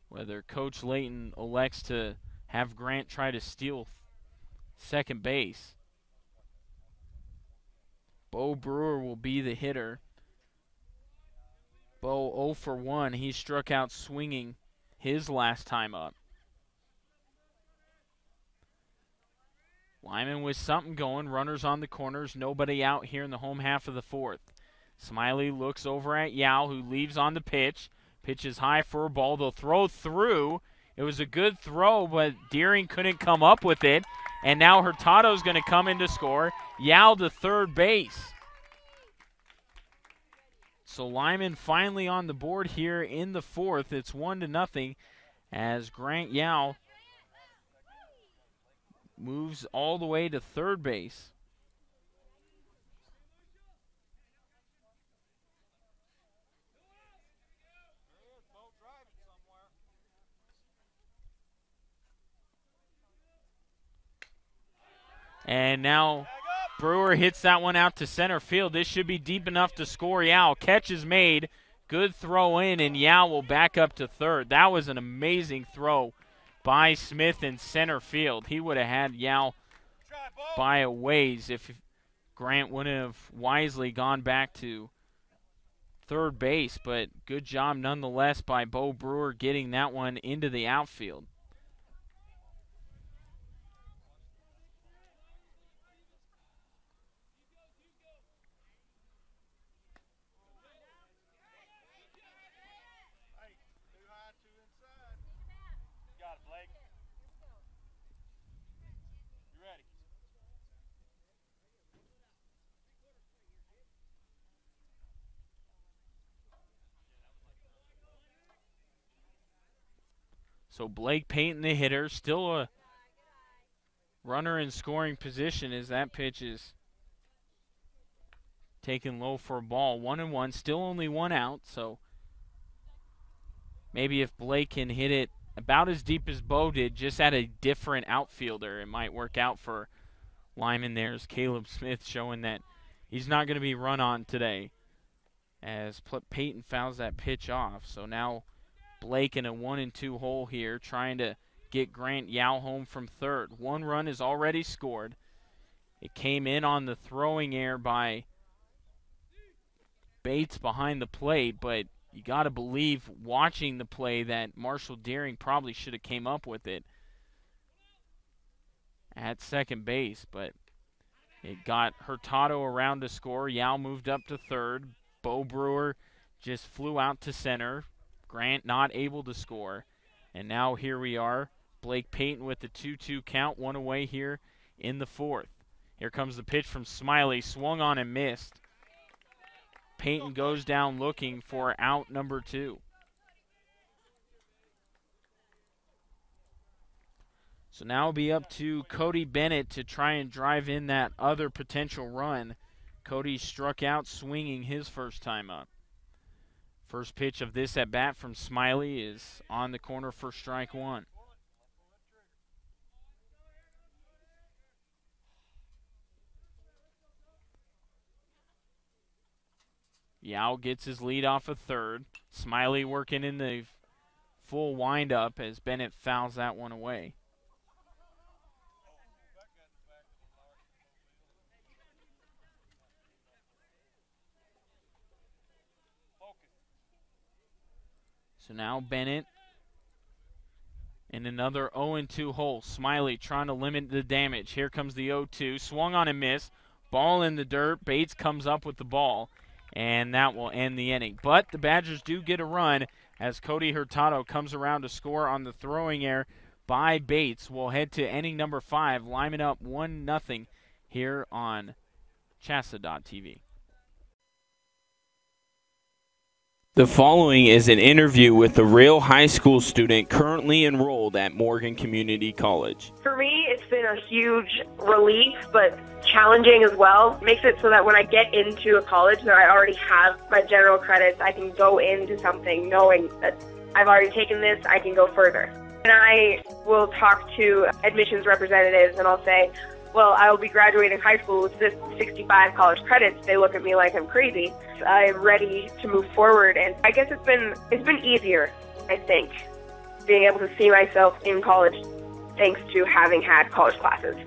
Whether Coach Layton elects to have Grant try to steal second base. Bo Brewer will be the hitter. Bo 0 for 1. He struck out swinging his last time up. Limon with something going, runners on the corners, nobody out here in the home half of the fourth. Smiley looks over at Yao, who leaves on the pitch. Pitch is high for a ball. They'll throw through. It was a good throw, but Deering couldn't come up with it. And now Hurtado's going to come in to score. Yao to third base. So Limon finally on the board here in the fourth. It's 1-0 as Grant Yao moves all the way to third base. And now Brewer hits that one out to center field. This should be deep enough to score Yao. Catch is made. Good throw in, and Yao will back up to third. That was an amazing throw by Smith in center field. He would have had Yao by a ways if Grant wouldn't have wisely gone back to third base, but good job nonetheless by Bo Brewer getting that one into the outfield. So Blake Payton, the hitter, still a runner in scoring position as that pitch is taken low for a ball. 1-1, still only one out, so maybe if Blake can hit it about as deep as Bo did, just at a different outfielder, it might work out for Limon. There's Caleb Smith showing that he's not going to be run on today as Payton fouls that pitch off. So now Blake in a 1-2 hole here, trying to get Grant Yao home from third. One run is already scored. It came in on the throwing error by Bates behind the plate, but you got to believe, watching the play, that Marshall Deering probably should have came up with it at second base, but it got Hurtado around to score. Yao moved up to third. Bo Brewer just flew out to center. Grant not able to score. And now here we are, Blake Payton with the 2-2 count, one away here in the fourth. Here comes the pitch from Smiley, swung on and missed. Payton goes down looking for out number 2. So now it'll be up to Cody Bennett to try and drive in that other potential run. Cody struck out swinging his first time up. First pitch of this at bat from Smiley is on the corner for strike 1. Yao gets his lead off of third. Smiley working in the full windup as Bennett fouls that one away. So now Bennett in another 0-2 hole. Smiley trying to limit the damage. Here comes the 0-2. Swung on and missed. Ball in the dirt. Bates comes up with the ball, and that will end the inning. But the Badgers do get a run as Cody Hurtado comes around to score on the throwing error by Bates. We'll head to inning number 5. Limon up 1-0 here on Chassa.tv. The following is an interview with a real high school student currently enrolled at Morgan Community College. For me, it's been a huge relief, but challenging as well. Makes it so that when I get into a college that I already have my general credits, I can go into something knowing that I've already taken this, I can go further. And I will talk to admissions representatives and I'll say, well, I will be graduating high school with this 65 college credits. They look at me like I'm crazy. I'm ready to move forward, and I guess it's been easier, I think, being able to see myself in college thanks to having had college classes.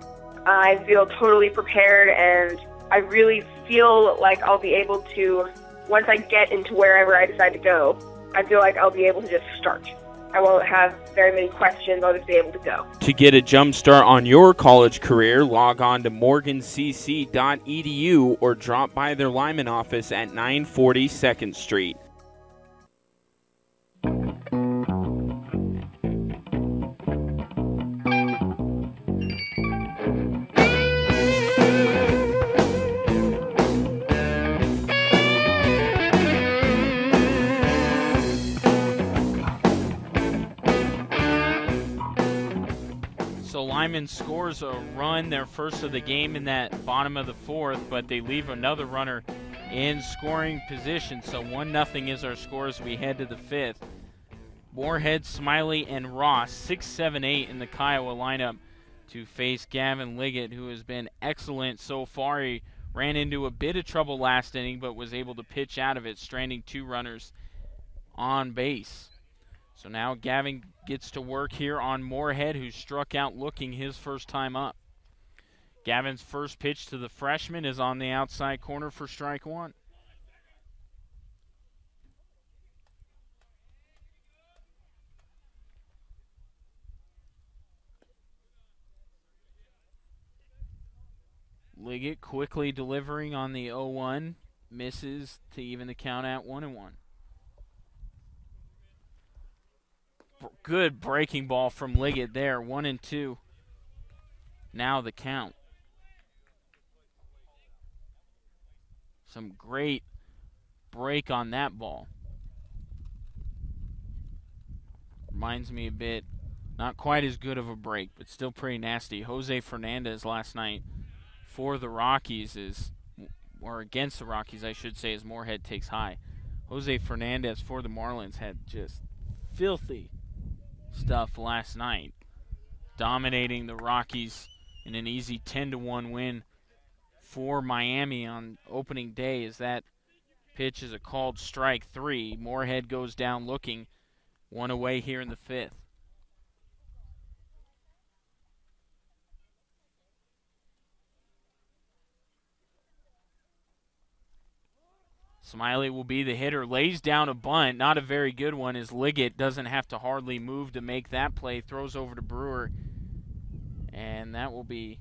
I feel totally prepared, and I really feel like I'll be able to, once I get into wherever I decide to go, I feel like I'll be able to just start. I won't have very many questions. I'll just be able to go. To get a jump start on your college career, log on to morgancc.edu or drop by their Limon office at 940 2nd Street. So Limon scores a run, their first of the game in that bottom of the fourth, but they leave another runner in scoring position. So 1-0 is our score as we head to the fifth. Moorhead, Smiley, and Ross, 6, 7, 8 in the Kiowa lineup to face Gavin Liggett, who has been excellent so far. He ran into a bit of trouble last inning, but was able to pitch out of it, stranding 2 runners on base. So now Gavin gets to work here on Moorhead, who struck out looking his first time up. Gavin's first pitch to the freshman is on the outside corner for strike 1. Liggett quickly delivering on the 0-1, misses to even the count at 1-1. Good breaking ball from Liggett there, 1-2. Now the count. Some great break on that ball. Reminds me a bit Not quite as good of a break, but still pretty nasty. Jose Fernandez last night for the Rockies or against the Rockies, I should say, as Moorhead takes high. Jose Fernandez for the Marlins had just filthy stuff last night, dominating the Rockies in an easy 10-1 win for Miami on opening day, as that pitch is a called strike 3. Moorhead goes down looking, one away here in the 5th. Smiley will be the hitter, lays down a bunt, not a very good one, as Liggett doesn't have to hardly move to make that play, throws over to Brewer, and that will be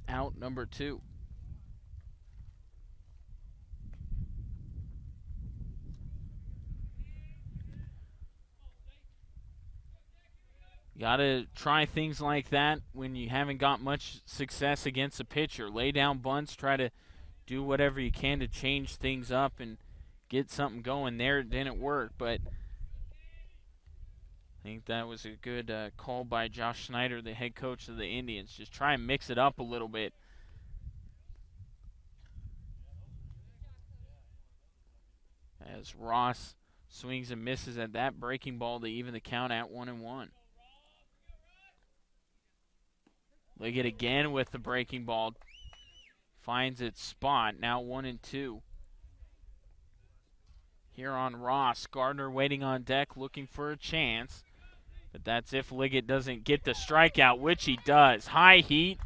out number 2. Got to try things like that when you haven't got much success against a pitcher. Lay down bunts, try to do whatever you can to change things up and get something going. There it didn't work, but I think that was a good call by Josh Snyder, the head coach of the Indians. Just try and mix it up a little bit. As Ross swings and misses at that breaking ball to even the count at 1-1. Liggett again with the breaking ball. Finds its spot, now 1-2. Here on Ross, Gardner waiting on deck, looking for a chance. But that's if Liggett doesn't get the strikeout, which he does. High heat.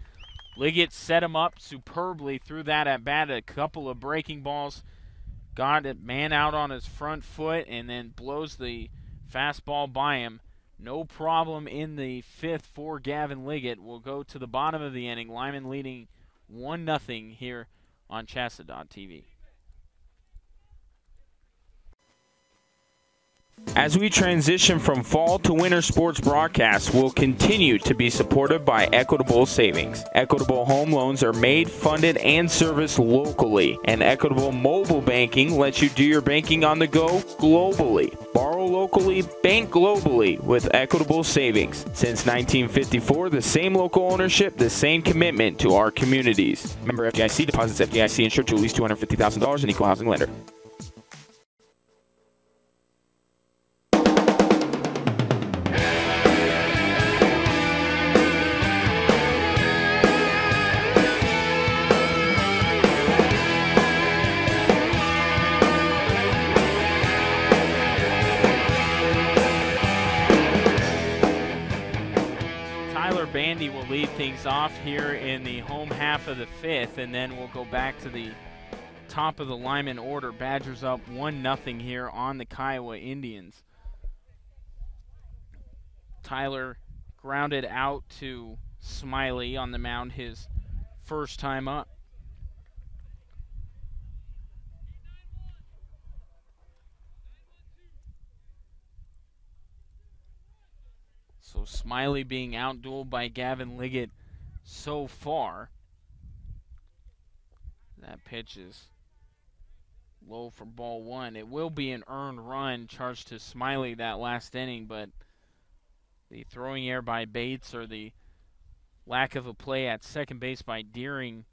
Liggett set him up superbly through that at bat. A couple of breaking balls. Got a man out on his front foot and then blows the fastball by him. No problem in the 5th for Gavin Liggett. We'll go to the bottom of the inning. Limon leading 1-0 here on Chassa.tv. As we transition from fall to winter sports broadcasts, we'll continue to be supported by Equitable Savings. Equitable home loans are made, funded, and serviced locally. And Equitable mobile banking lets you do your banking on the go globally. Borrow locally, bank globally with Equitable Savings. Since 1954, the same local ownership, the same commitment to our communities. Member FDIC, deposits FDIC, insured to at least $250,000, an equal housing lender. Bandy will lead things off here in the home half of the 5th, and then we'll go back to the top of the Limon order. Badgers up 1-0 here on the Kiowa Indians. Tyler grounded out to Smiley on the mound his first time up. So Smiley being outdueled by Gavin Liggett so far. That pitch is low for ball 1. It will be an earned run charged to Smiley that last inning, but the throwing error by Bates or the lack of a play at second base by Deering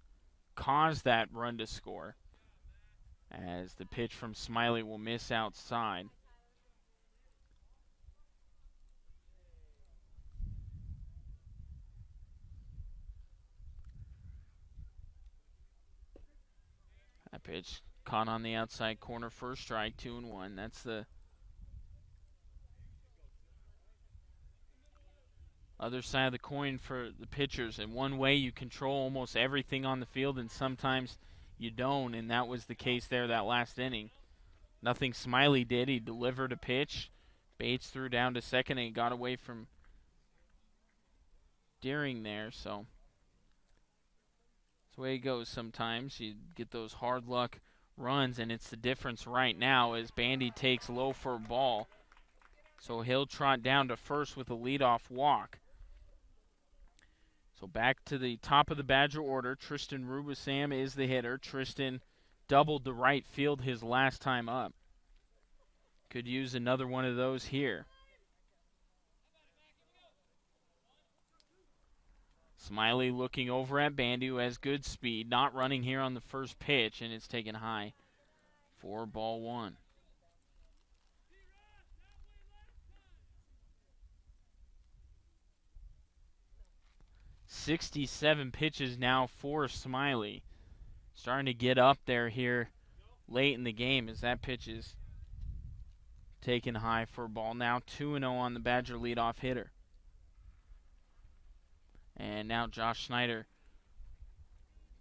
caused that run to score, as the pitch from Smiley will miss outside. That pitch caught on the outside corner for a strike, 2-1. That's the other side of the coin for the pitchers. In one way, you control almost everything on the field, and sometimes you don't, and that was the case there that last inning. Nothing Smiley did. He delivered a pitch. Bates threw down to second, and he got away from Deering there, so the way it goes sometimes. You get those hard luck runs, and it's the difference right now as Bandy takes low for a ball. So he'll trot down to first with a leadoff walk. So back to the top of the Badger order. Tristan Rubisam is the hitter. Tristan doubled the right field his last time up. Could use another one of those here. Smiley looking over at Bandy, who has good speed, not running here on the first pitch, and it's taken high for ball one. .67 pitches now for Smiley. Starting to get up there here late in the game as that pitch is taken high for a ball. Now 2-0 on the Badger leadoff hitter. And now Josh Snyder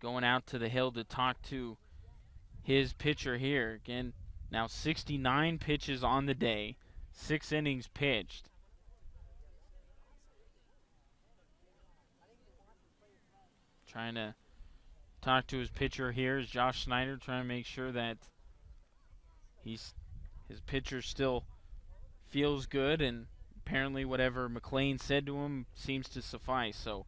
going out to the hill to talk to his pitcher here. Again, now 69 pitches on the day, 6 innings pitched. Trying to talk to his pitcher here is Josh Snyder, trying to make sure that his pitcher still feels good, and apparently whatever McLean said to him seems to suffice. So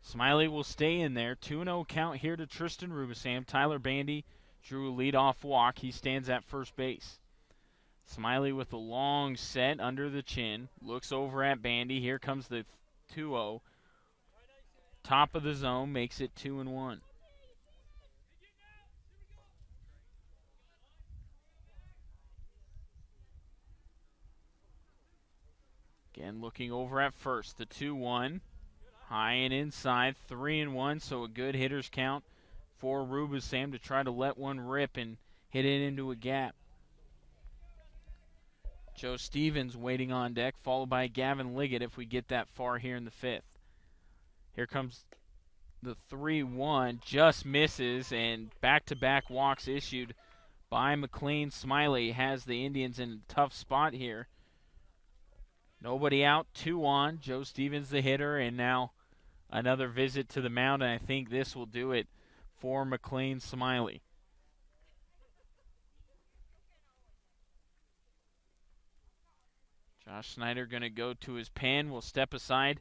Smiley will stay in there. 2-0 count here to Tristan Rubisam. Tyler Bandy drew a leadoff walk. He stands at first base. Smiley with a long set under the chin. Looks over at Bandy. Here comes the 2-0. Top of the zone, makes it 2-1. Again, looking over at first. The 2-1. High and inside, 3-1, so a good hitter's count for Rubisam to try to let one rip and hit it into a gap. Joe Stevens waiting on deck, followed by Gavin Liggett if we get that far here in the fifth. Here comes the 3-1, just misses, and back-to-back walks issued by McLean. Smiley has the Indians in a tough spot here. Nobody out, 2 on. Joe Stevens the hitter, and now another visit to the mound, and I think this will do it for McLean Smiley. Josh Snyder going to go to his pen. We'll step aside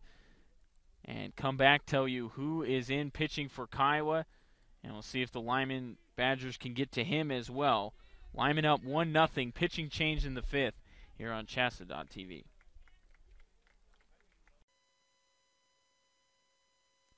and come back, tell you who is in pitching for Kiowa, and we'll see if the Limon Badgers can get to him as well. Limon up 1-0, pitching change in the fifth here on Shasta.tv.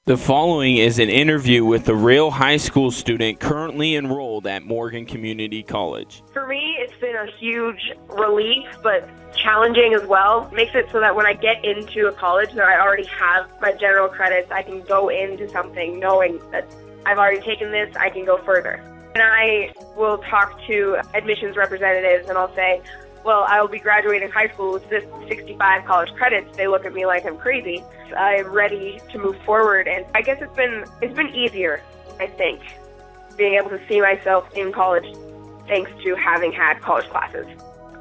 The following is an interview with a real high school student currently enrolled at Morgan Community College. For me, it's been a huge relief, but challenging as well. Makes it so that when I get into a college that I already have my general credits, I can go into something knowing that I've already taken this, I can go further. And I will talk to admissions representatives and I'll say, well, I will be graduating high school with this 65 college credits. They look at me like I'm crazy. I'm ready to move forward, and I guess it's been easier, I think, being able to see myself in college thanks to having had college classes.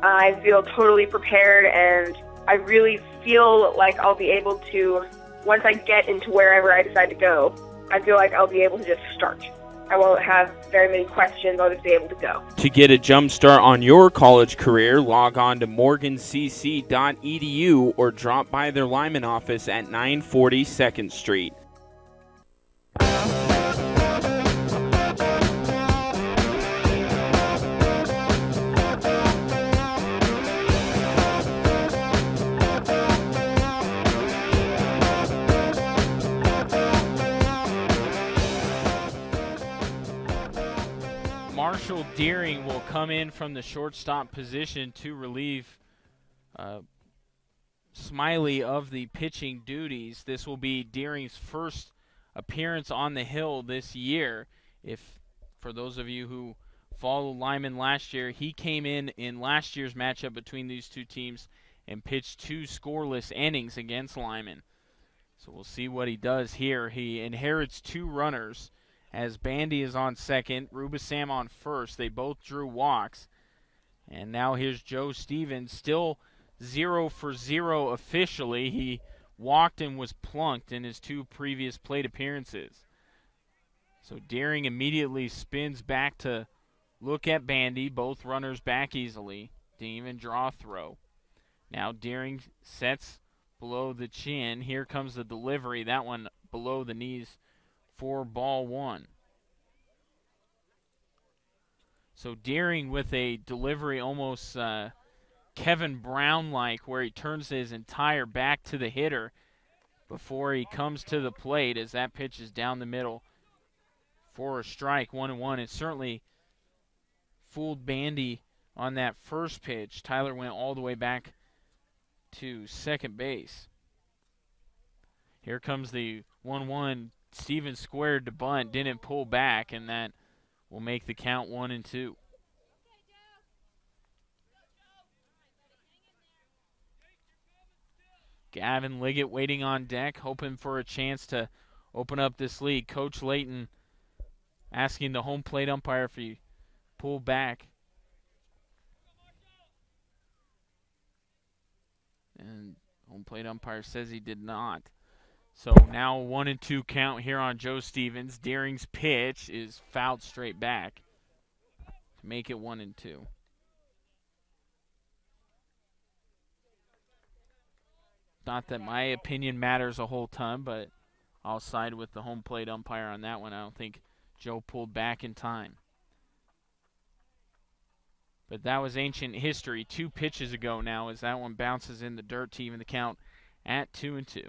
I feel totally prepared, and I really feel like I'll be able to, once I get into wherever I decide to go, I feel like I'll be able to just start. I won't have very many questions. I'll just be able to go. To get a jump start on your college career, log on to morgancc.edu or drop by their Limon office at 940 2nd Street. Marshall Deering will come in from the shortstop position to relieve Smiley of the pitching duties. This will be Deering's first appearance on the hill this year. If, for those of you who followed Limon last year, he came in last year's matchup between these two teams and pitched 2 scoreless innings against Limon. So we'll see what he does here. He inherits 2 runners, as Bandy is on second, Rubisam on first. They both drew walks. And now here's Joe Stevens, still 0 for 0 officially. He walked and was plunked in his 2 previous plate appearances. So Deering immediately spins back to look at Bandy. Both runners back easily. Didn't even draw a throw. Now Deering sets below the chin. Here comes the delivery. That one below the knees for ball 1. So Deering with a delivery almost Kevin Brown-like, where he turns his entire back to the hitter before he comes to the plate, as that pitch is down the middle for a strike, 1-1. It certainly fooled Bandy on that first pitch. Tyler went all the way back to second base. Here comes the 1-1. Stevens squared to bunt, didn't pull back, and that will make the count 1-2. Gavin Liggett waiting on deck, hoping for a chance to open up this lead. Coach Layton asking the home plate umpire if he pulled back. And home plate umpire says he did not. So now 1-2 count here on Joe Stevens. Deering's pitch is fouled straight back to make it 1-2. Not that my opinion matters a whole ton, but I'll side with the home plate umpire on that one. I don't think Joe pulled back in time. But that was ancient history 2 pitches ago now, as that one bounces in the dirt to even the count at 2-2.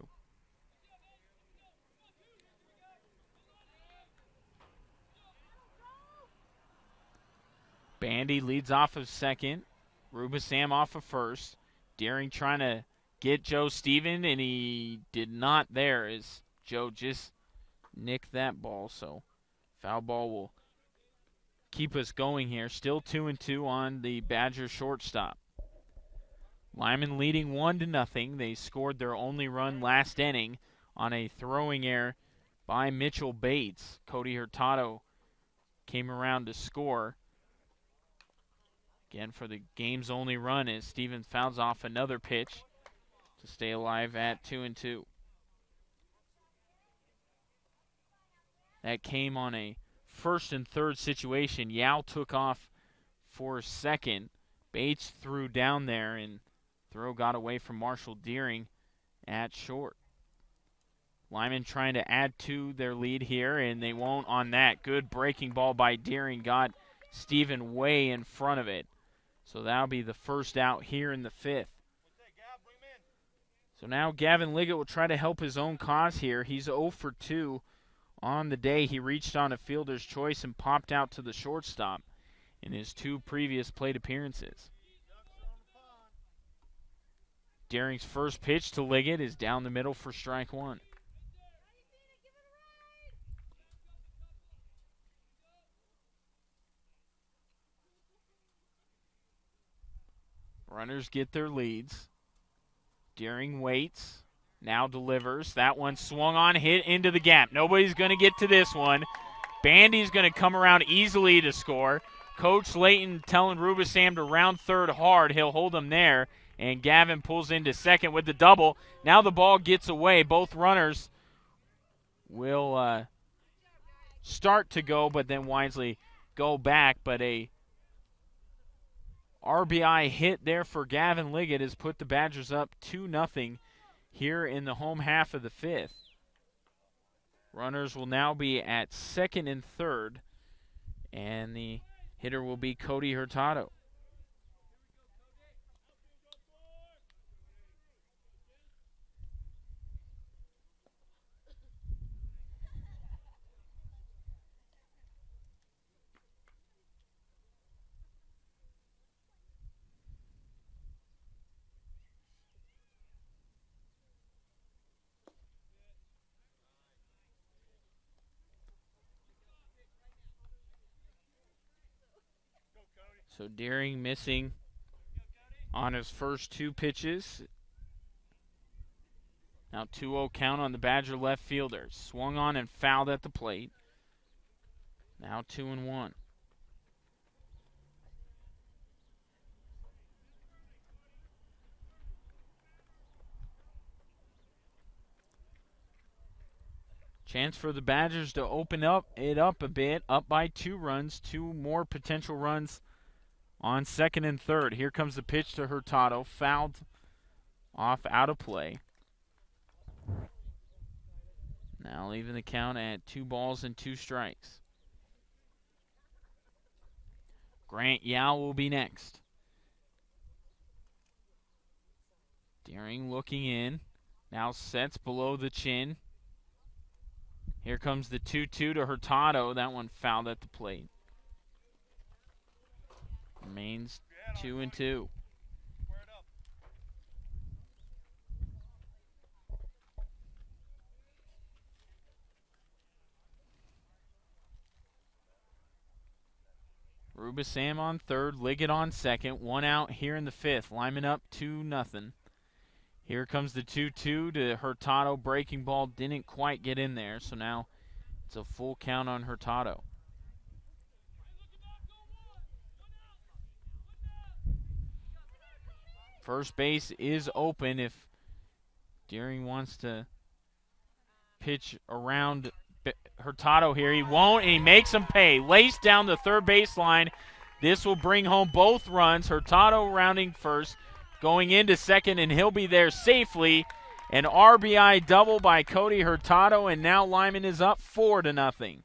Bandy leads off of second. Rubasam off of first. Deering trying to get Joe Stevens, and he did not there, as Joe just nicked that ball. So foul ball will keep us going here. Still 2-2 on the Badgers shortstop. Limon leading 1-0. They scored their only run last inning on a throwing error by Mitchell Bates. Cody Hurtado came around to score. Again, for the game's only run, as Stevens fouls off another pitch to stay alive at 2-2. That came on a first and third situation. Yao took off for second. Bates threw down there, and throw got away from Marshall Deering at short. Limon trying to add to their lead here, and they won't on that. Good breaking ball by Deering. Got Steven way in front of it. So that'll be the first out here in the 5th. So now Gavin Liggett will try to help his own cause here. He's 0 for 2 on the day. He reached on a fielder's choice and popped out to the shortstop in his 2 previous plate appearances. Deering's first pitch to Liggett is down the middle for strike 1. Runners get their leads. Deering waits, now delivers. That one swung on, hit into the gap. Nobody's going to get to this one. Bandy's going to come around easily to score. Coach Layton telling Rubasam to round third hard. He'll hold him there, and Gavin pulls into second with the double. Now the ball gets away. Both runners will start to go, but then wisely go back. But a RBI hit there for Gavin Liggett has put the Badgers up 2-0 here in the home half of the 5th. Runners will now be at second and third, and the hitter will be Cody Hurtado. So Deering missing on his first 2 pitches. Now 2-0 count on the Badger left fielder. Swung on and fouled at the plate. Now 2-1. Chance for the Badgers to open it up a bit. Up by 2 runs. 2 more potential runs on second and third. Here comes the pitch to Hurtado. Fouled off, out of play. Now leaving the count at 2 balls and 2 strikes. Grant Yao will be next. Deering looking in. Now sets below the chin. Here comes the 2-2 to Hurtado. That one fouled at the plate. Remains 2-2. Rubisam on third, Liggett on second. One out here in the fifth. Lyman up 2-0. Here comes the 2-2 to Hurtado. Breaking ball didn't quite get in there, so now it's a full count on Hurtado. First base is open if Deering wants to pitch around Hurtado here. He won't, and he makes him pay. Laced down the third baseline. This will bring home both runs. Hurtado rounding first, going into second, and he'll be there safely. An RBI double by Cody Hurtado, and now Lyman is up 4-0.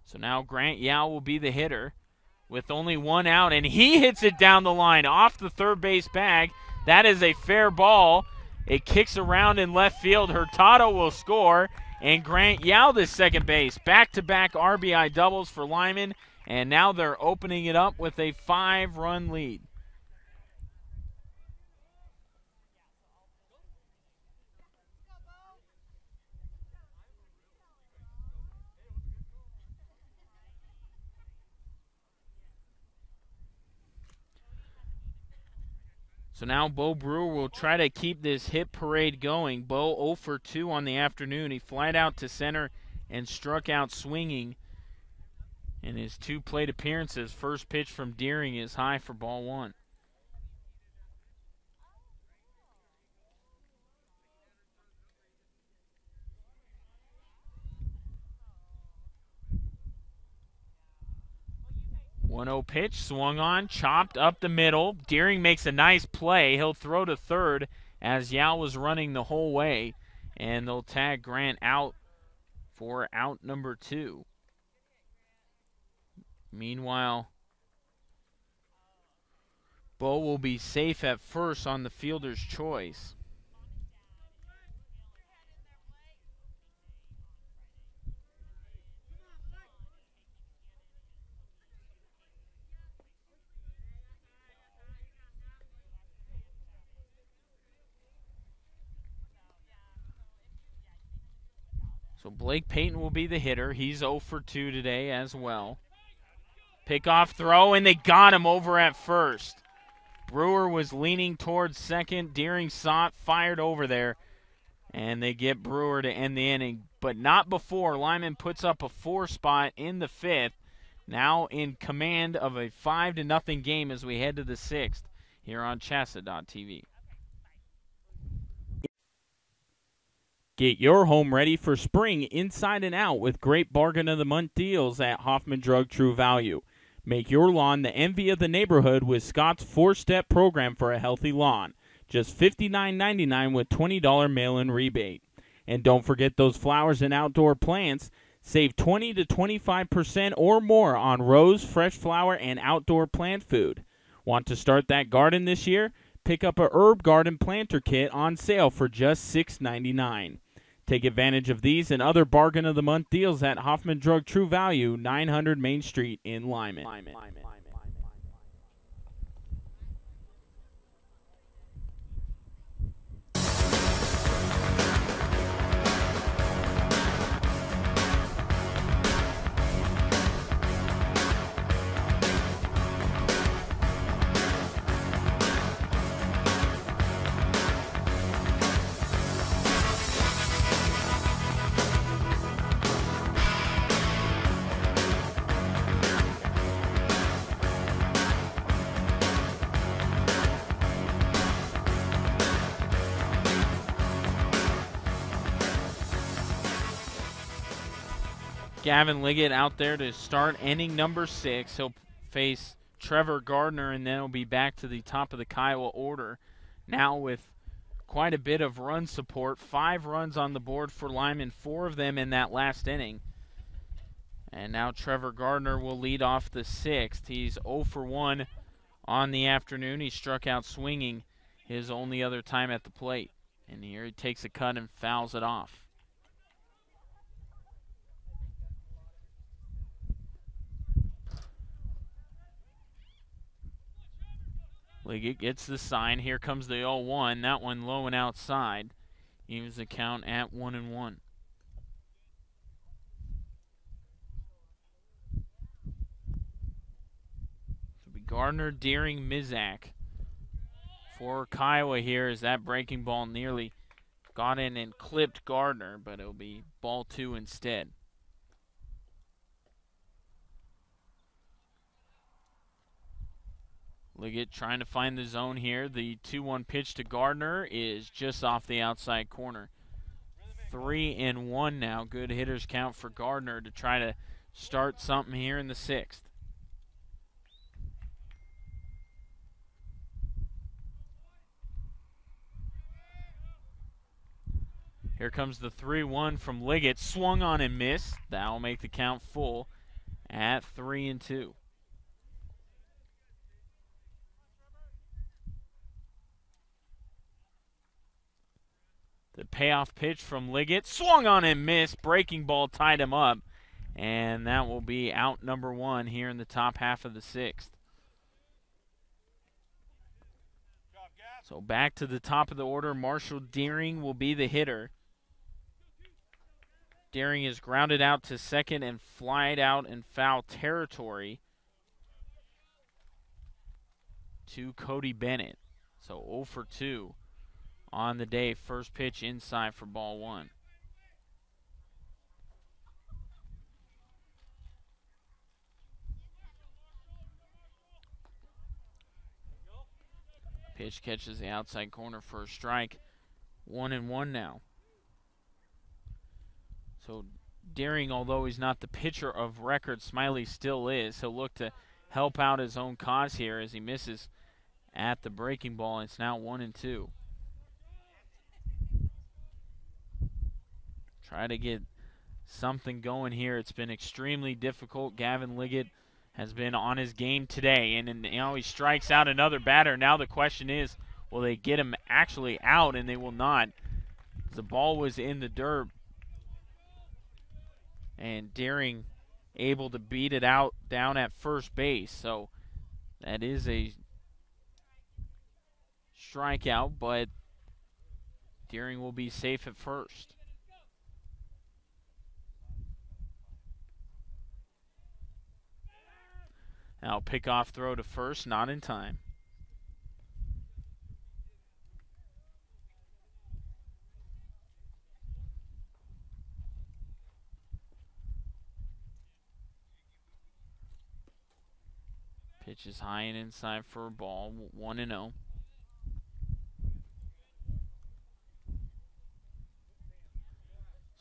So now Grant Yao will be the hitter with only one out, and he hits it down the line off the third base bag. That is a fair ball. It kicks around in left field. Hurtado will score, and Grant Yao the second base. Back-to-back RBI doubles for Lyman, and now they're opening it up with a 5-run lead. So now Bo Brewer will try to keep this hit parade going. Bo 0 for 2 on the afternoon. He flied out to center and struck out swinging in his 2 plate appearances. First pitch from Deering is high for ball 1. One-0 pitch, swung on, chopped up the middle. Deering makes a nice play. He'll throw to third as Yao was running the whole way, and they'll tag Grant out for out number 2. Meanwhile, Bo will be safe at first on the fielder's choice. So Blake Payton will be the hitter. He's 0 for 2 today as well. Pickoff throw, and they got him over at first. Brewer was leaning towards second. Deering saw it, fired over there, and they get Brewer to end the inning. But not before. Lyman puts up a 4 spot in the 5th. Now in command of a 5-0 game as we head to the 6th here on Chassa.tv. Get your home ready for spring inside and out with great bargain of the month deals at Hoffman Drug True Value. Make your lawn the envy of the neighborhood with Scott's 4-step program for a healthy lawn. Just $59.99 with $20 mail-in rebate. And don't forget those flowers and outdoor plants. Save 20 to 25% or more on rose, fresh flower, and outdoor plant food. Want to start that garden this year? Pick up a herb garden planter kit on sale for just $6.99. Take advantage of these and other bargain of the month deals at Hoffman Drug True Value, 900 Main Street in Lyman. Gavin Liggett out there to start inning number 6. He'll face Trevor Gardner, and then it'll be back to the top of the Kiowa order. Now with quite a bit of run support. 5 runs on the board for Limon, 4 of them in that last inning. And now Trevor Gardner will lead off the 6th. He's 0 for 1 on the afternoon. He struck out swinging his only other time at the plate. And here he takes a cut and fouls it off. Liggett gets the sign. Here comes the 0-1. That one low and outside. Evens the count at 1-1. Gardner, Deering, Mizak for Kiowa here as that breaking ball nearly got in and clipped Gardner, but it'll be ball 2 instead. Liggett trying to find the zone here. The 2-1 pitch to Gardner is just off the outside corner. 3-1 now. Good hitters count for Gardner to try to start something here in the 6th. Here comes the 3-1 from Liggett. Swung on and missed. That'll make the count full at 3-2. The payoff pitch from Liggett. Swung on and missed. Breaking ball tied him up. And that will be out number 1 here in the top half of the 6th. So back to the top of the order. Marshall Deering will be the hitter. Deering is grounded out to second and flied out in foul territory to Cody Bennett. So 0 for 2 on the day. First pitch inside for ball 1. Pitch catches the outside corner for a strike. 1-1 now. So Deering, although he's not the pitcher of record, Smiley still is. He'll look to help out his own cause here as he misses at the breaking ball. It's now 1-2. Try to get something going here. It's been extremely difficult. Gavin Liggett has been on his game today, and he strikes out another batter. Now the question is, will they get him actually out? And they will not. The ball was in the dirt, and Deering able to beat it out down at first base. So that is a strikeout, but Deering will be safe at first. Now pick-off throw to first, not in time. Pitch is high and inside for a ball, 1-0.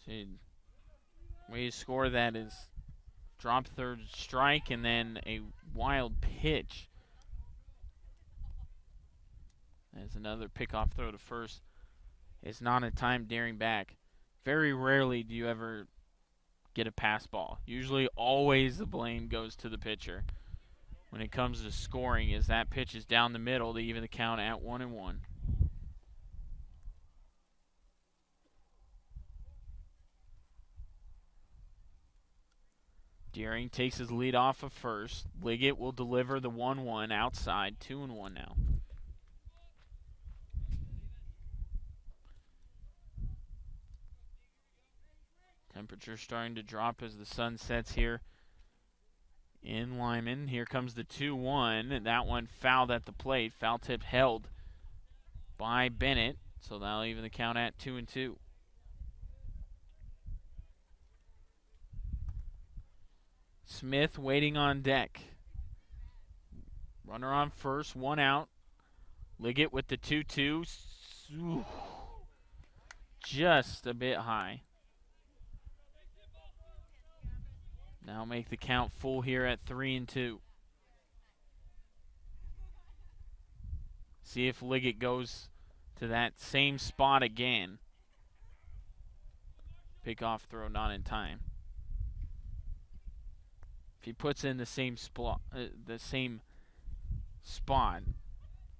See, way to score that is drop third strike and then a wild pitch. There's another pickoff throw to first. It's not in time. Deering back. Very rarely do you ever get a pass ball. Usually always the blame goes to the pitcher when it comes to scoring, as that pitch is down the middle to even the count at 1-1. Deering takes his lead off of first. Liggett will deliver the 1-1 outside. 2-1 now. Temperature starting to drop as the sun sets here in Limon. Here comes the 2-1, and that one fouled at the plate. Foul tip held by Bennett, so that'll even the count at 2-2. Smith waiting on deck. Runner on first, 1 out. Liggett with the 2-2. Ooh, just a bit high. Now make the count full here at 3-2. See if Liggett goes to that same spot again. Pickoff throw not in time. If he puts in the same spot,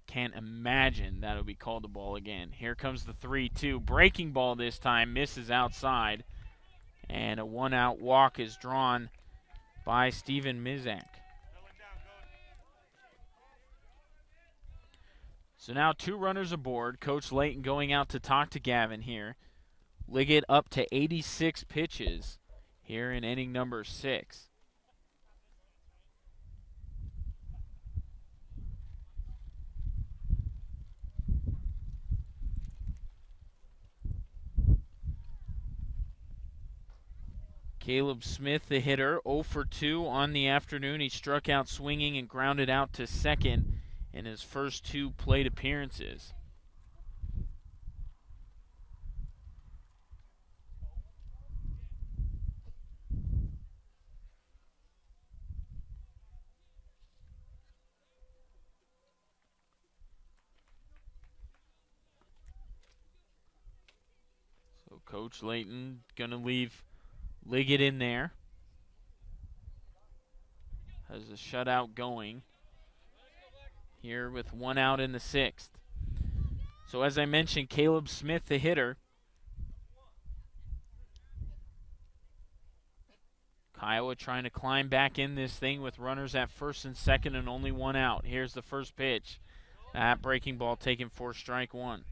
can't imagine that'll be called a ball again. Here comes the 3-2. Breaking ball this time, misses outside. And a one-out walk is drawn by Steven Mizak. So now 2 runners aboard. Coach Layton going out to talk to Gavin here. Liggett up to 86 pitches here in inning number 6. Caleb Smith, the hitter, 0 for 2 on the afternoon. He struck out swinging and grounded out to second in his first 2 plate appearances. So Coach Layton going to leave Liggett in there. Has a shutout going here with 1 out in the 6th. So as I mentioned, Caleb Smith, the hitter. Kiowa trying to climb back in this thing with runners at first and second and only 1 out. Here's the first pitch. That breaking ball taken for strike 1.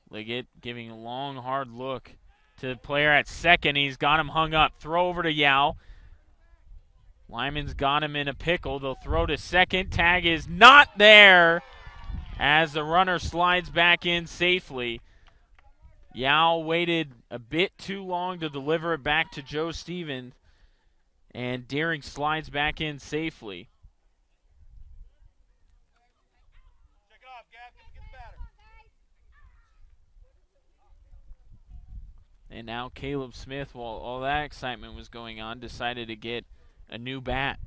Liggett giving a long, hard look to the player at second. He's got him hung up. Throw over to Yao. Lyman's got him in a pickle. They'll throw to second. Tag is not there as the runner slides back in safely. Yao waited a bit too long to deliver it back to Joe Stevens, and Deering slides back in safely. And now Caleb Smith, while all that excitement was going on, decided to get a new bat.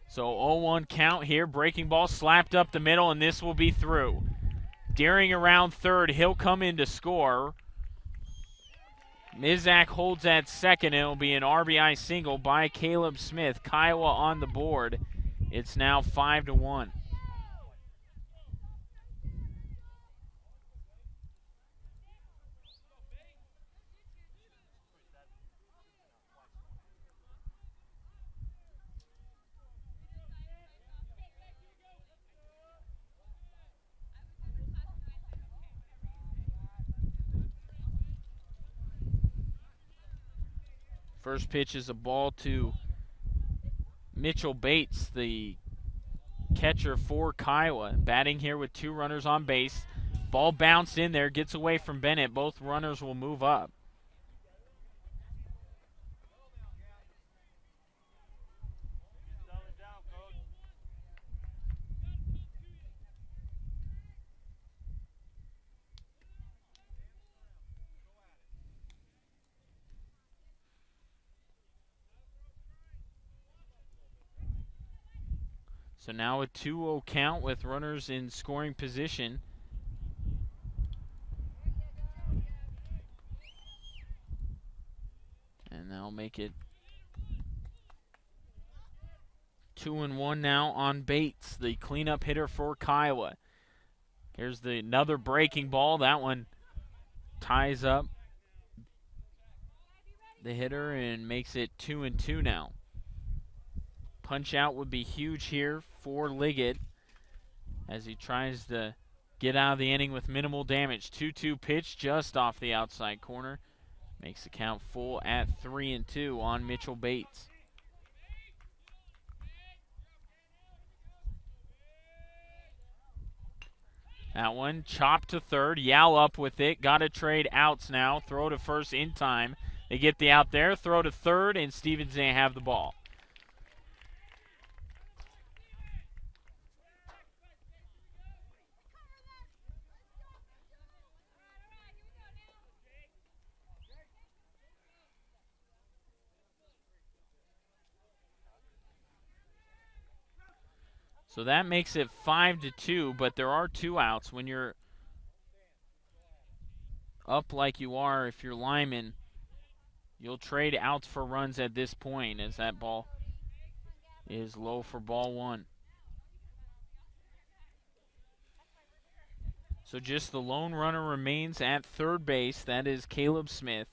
So 0-1 count here. Breaking ball slapped up the middle, and this will be through. Deering around third. He'll come in to score. Mizak holds at second. It'll be an RBI single by Caleb Smith. Kiowa on the board. It's now 5-1. First pitch is a ball to Mitchell Bates, the catcher for Kiowa. Batting here with 2 runners on base. Ball bounced in there, gets away from Bennett. Both runners will move up. So now a 2-0 count with runners in scoring position. And they'll make it 2-1 now on Bates, the cleanup hitter for Kiowa. Here's another breaking ball. That one ties up the hitter and makes it 2-2 now. Punch out would be huge here for Liggett as he tries to get out of the inning with minimal damage. 2-2 pitch just off the outside corner. Makes the count full at 3-2 on Mitchell Bates. That one chopped to third. Yao up with it. Got to trade outs now. Throw to first in time. They get the out there. Throw to third, and Stevens didn't have the ball. So that makes it 5-2, but there are 2 outs. When you're up like you are, if you're Limon, you'll trade outs for runs at this point, as that ball is low for ball 1. So just the lone runner remains at third base. That is Caleb Smith.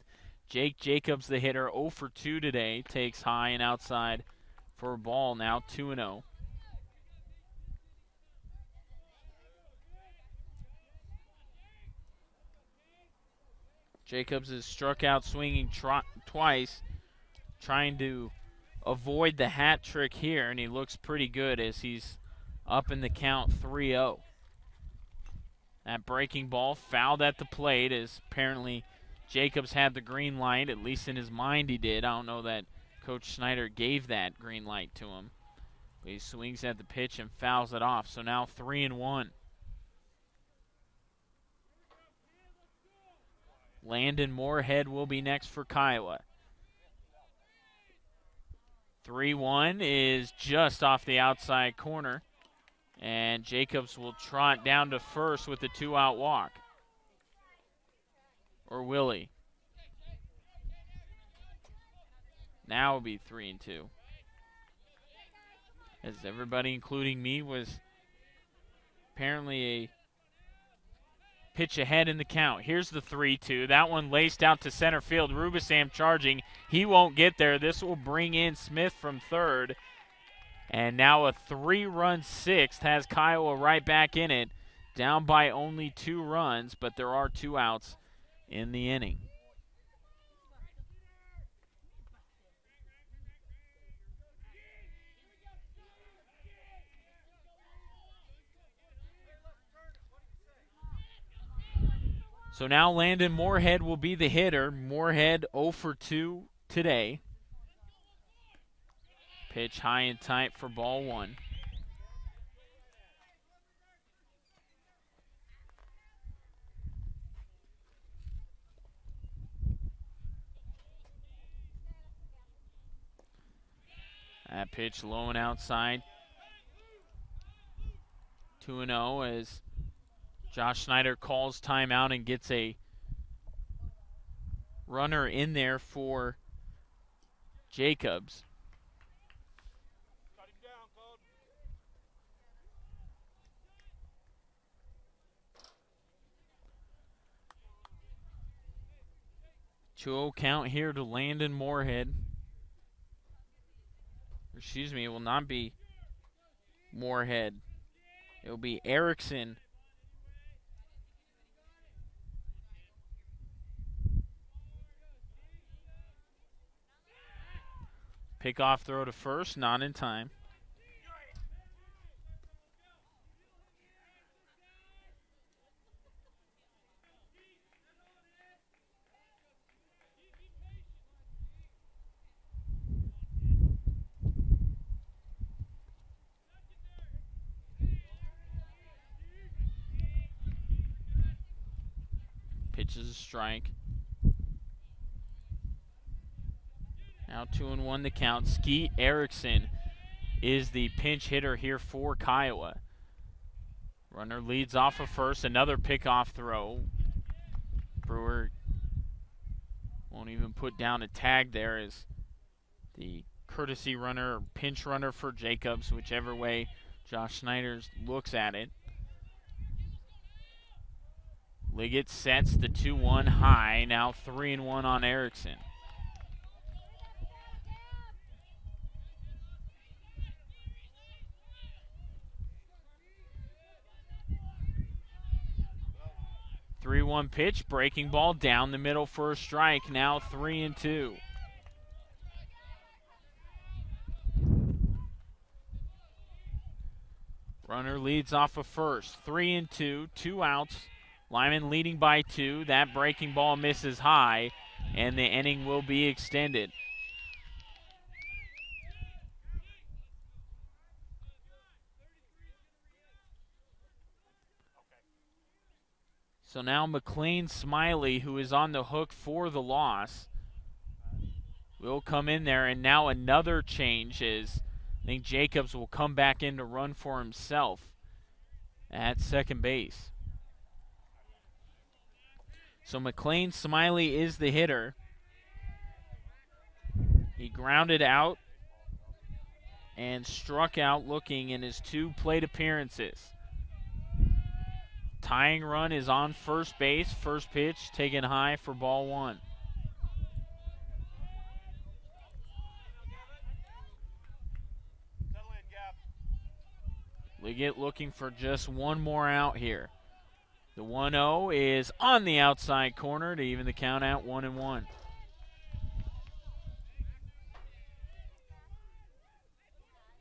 Jake Jacobs, the hitter, 0 for 2 today, takes high and outside for a ball, now 2-0. Jacobs has struck out swinging twice, trying to avoid the hat trick here, and he looks pretty good as he's up in the count 3-0. That breaking ball fouled at the plate, as apparently Jacobs had the green light, at least in his mind he did. I don't know that Coach Snyder gave that green light to him. But he swings at the pitch and fouls it off, so now 3-1. Landon Moorhead will be next for Kiowa. 3-1 is just off the outside corner, and Jacobs will trot down to first with a 2-out walk. Or will he? Now it'll be 3-2. As everybody, including me, was apparently a pitch ahead in the count. Here's the 3-2. That one laced out to center field. Rubisam charging. He won't get there. This will bring in Smith from third. And now a 3-run sixth has Kiowa right back in it. Down by only 2 runs, but there are 2 outs in the inning. So now Landon Moorhead will be the hitter. Moorhead 0 for 2 today. Pitch high and tight for ball 1. That pitch low and outside. 2-0 as Josh Snyder calls timeout and gets a runner in there for Jacobs. Two-0 count here to Landon Moorhead. Excuse me, it will not be Moorhead. It will be Erickson. Pickoff throw to first, not in time. Pitches a strike. Now 2-1 the count. Skeet Erickson is the pinch hitter here for Kiowa. Runner leads off of first. Another pickoff throw. Brewer won't even put down a tag there as the courtesy runner or pinch runner for Jacobs, whichever way Josh Snyder looks at it. Liggett sets the 2-1 high. Now 3-1 on Erickson. (3-1) pitch, breaking ball down the middle for a strike. Now 3-2. Runner leads off of first. 3-2, 2 outs. Limon leading by 2. That breaking ball misses high, and the inning will be extended. So now McLean Smiley, who is on the hook for the loss, will come in there, and now another change is I think Jacobs will come back in to run for himself at second base. So McLean Smiley is the hitter. He grounded out and struck out looking in his 2 plate appearances. Tying run is on first base. First pitch taken high for ball 1. Liggett looking for just one more out here. The 1-0 is on the outside corner to even the count out 1-1.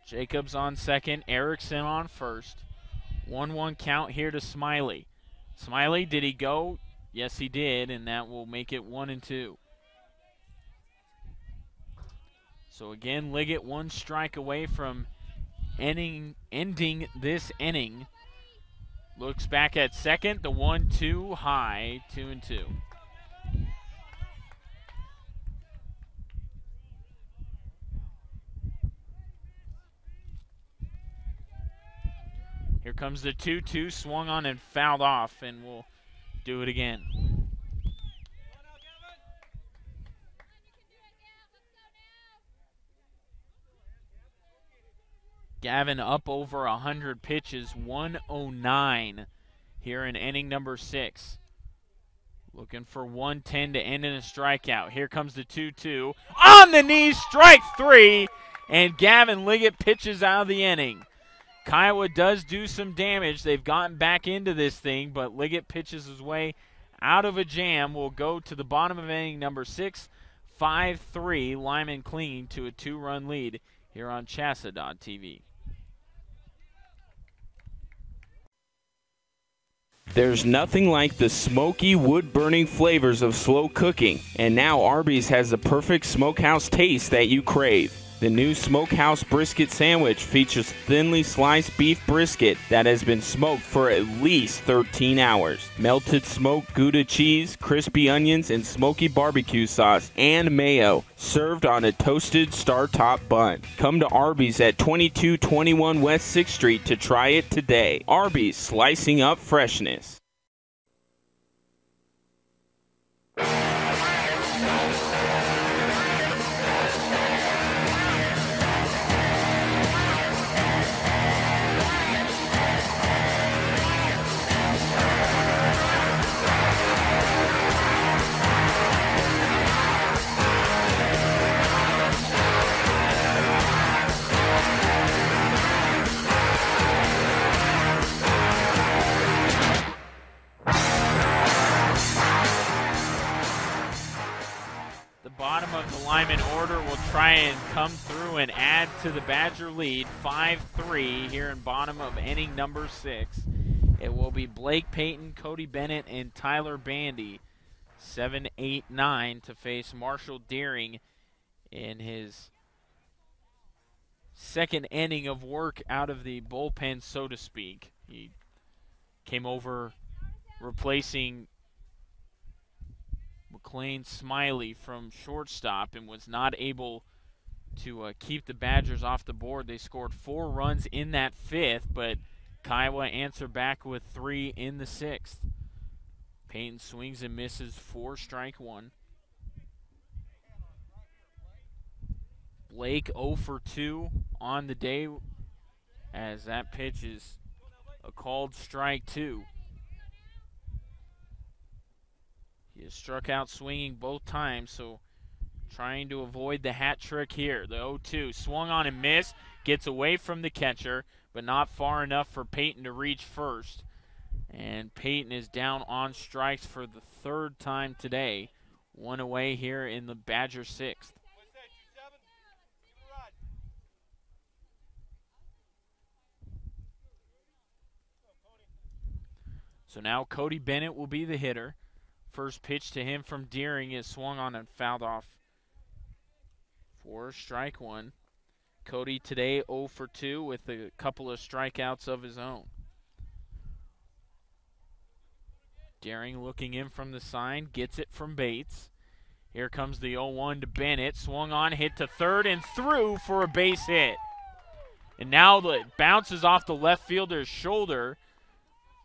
Jacobs on second, Erickson on first. 1-1 count here to Smiley. Smiley, did he go? Yes, he did, and that will make it 1-2. So again, Liggett 1 strike away from ending this inning. Looks back at second, the 1-2 high, 2-2. Here comes the 2-2, swung on and fouled off, and we'll do it again. Gavin up over 100 pitches, 109 here in inning number 6. Looking for 110 to end in a strikeout. Here comes the 2-2. On the knees, strike 3, and Gavin Liggett pitches out of the inning. Kiowa does do some damage. They've gotten back into this thing, but Liggett pitches his way out of a jam. We'll go to the bottom of inning number 6, 5-3. Limon clinging to a 2-run lead here on Chassa.tv. There's nothing like the smoky, wood-burning flavors of slow cooking, and now Arby's has the perfect smokehouse taste that you crave. The new Smokehouse Brisket Sandwich features thinly sliced beef brisket that has been smoked for at least 13 hours. Melted smoked Gouda cheese, crispy onions, and smoky barbecue sauce and mayo, served on a toasted star-top bun. Come to Arby's at 2221 West 6th Street to try it today. Arby's, slicing up freshness. Bottom of the Limon order will try and come through and add to the Badger lead, 5-3 here in bottom of inning number 6. It will be Blake Payton, Cody Bennett, and Tyler Bandy, 7, 8, 9 to face Marshall Deering in his second inning of work out of the bullpen, so to speak. He came over replacing McLean Smiley from shortstop and was not able to keep the Badgers off the board. They scored 4 runs in that 5th, but Kiowa answered back with 3 in the 6th. Payton swings and misses 4, strike 1. Blake 0 for 2 on the day, as that pitch is a called strike 2. He has struck out swinging both times, so trying to avoid the hat trick here. The 0-2 swung on and missed, gets away from the catcher, but not far enough for Payton to reach first. And Payton is down on strikes for the 3rd time today. 1 away here in the Badger 6th. So now Cody Bennett will be the hitter. First pitch to him from Deering is swung on and fouled off for strike 1. Cody today 0 for 2 with a couple of strikeouts of his own. Deering looking in from the sign, gets it from Bates. Here comes the 0-1 to Bennett. Swung on, hit to third, and through for a base hit. And now it bounces off the left fielder's shoulder,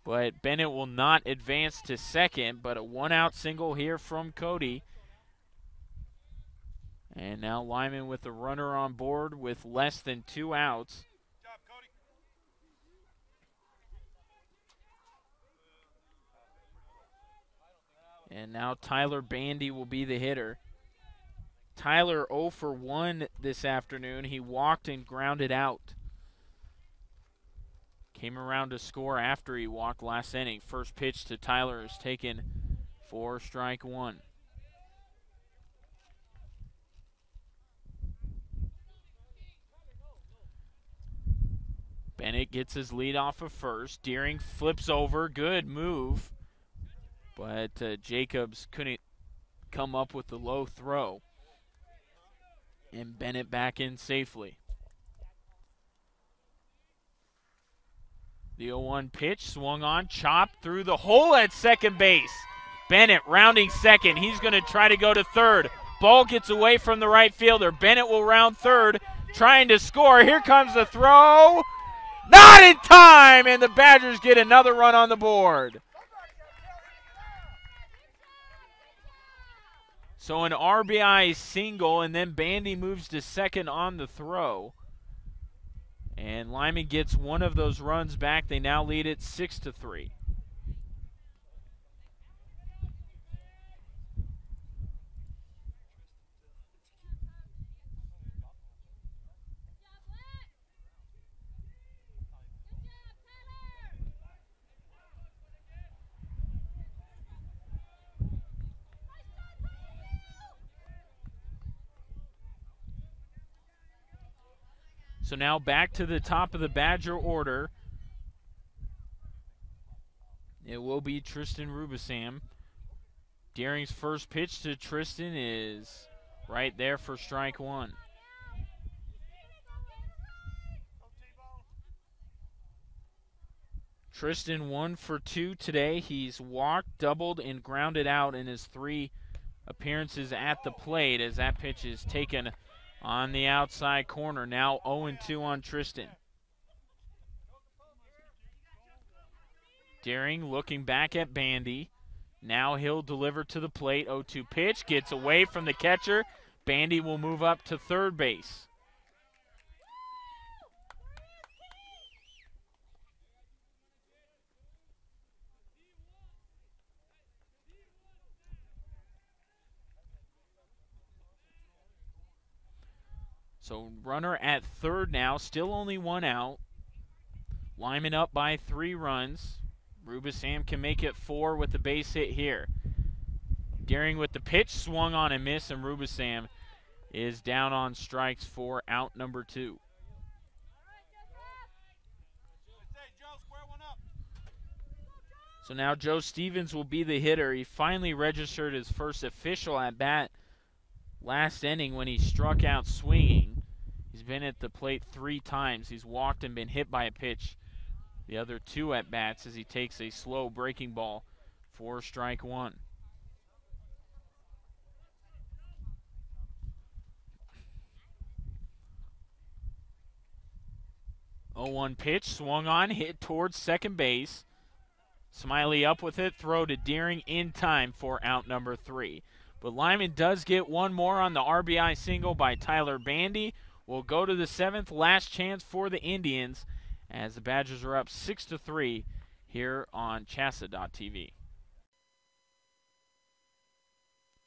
but Bennett will not advance to second, but a one-out single here from Cody. And now Limon with the runner on board with less than 2 outs. And now Tyler Bandy will be the hitter. Tyler 0 for 1 this afternoon. He walked and grounded out. Came around to score after he walked last inning. First pitch to Tyler is taken for strike 1. Bennett gets his lead off of first. Deering flips over. Good move. But Jacobs couldn't come up with the low throw. And Bennett back in safely. The 0-1 pitch swung on, chopped through the hole at second base. Bennett rounding second. He's going to try to go to third. Ball gets away from the right fielder. Bennett will round third, trying to score. Here comes the throw. Not in time, and the Badgers get another run on the board. So an RBI single, and then Bandy moves to second on the throw. And Limon gets one of those runs back. They now lead it 6-3. So now back to the top of the Badger order. It will be Tristan Rubisam. Deering's first pitch to Tristan is right there for strike 1. Tristan 1 for 2 today. He's walked, doubled, and grounded out in his 3 appearances at the plate as that pitch is taken on the outside corner. Now 0-2 on Tristan. Deering looking back at Bandy. Now he'll deliver to the plate. 0-2 pitch gets away from the catcher. Bandy will move up to third base. So runner at third now, still only 1 out. Limon up by 3 runs. Rubisam can make it 4 with the base hit here. Deering with the pitch, swung on and missed, and Rubisam is down on strikes for out number 2. So now Joe Stevens will be the hitter. He finally registered his first official at bat last inning when he struck out swinging. He's been at the plate 3 times. He's walked and been hit by a pitch the other 2 at bats as he takes a slow breaking ball for strike 1. Oh, 0-1 pitch swung on, hit towards second base. Smiley up with it, throw to Deering in time for out number 3. But Limon does get one more on the RBI single by Tyler Bandy. We'll go to the 7th, last chance for the Indians as the Badgers are up 6-3 here on Chassa.tv.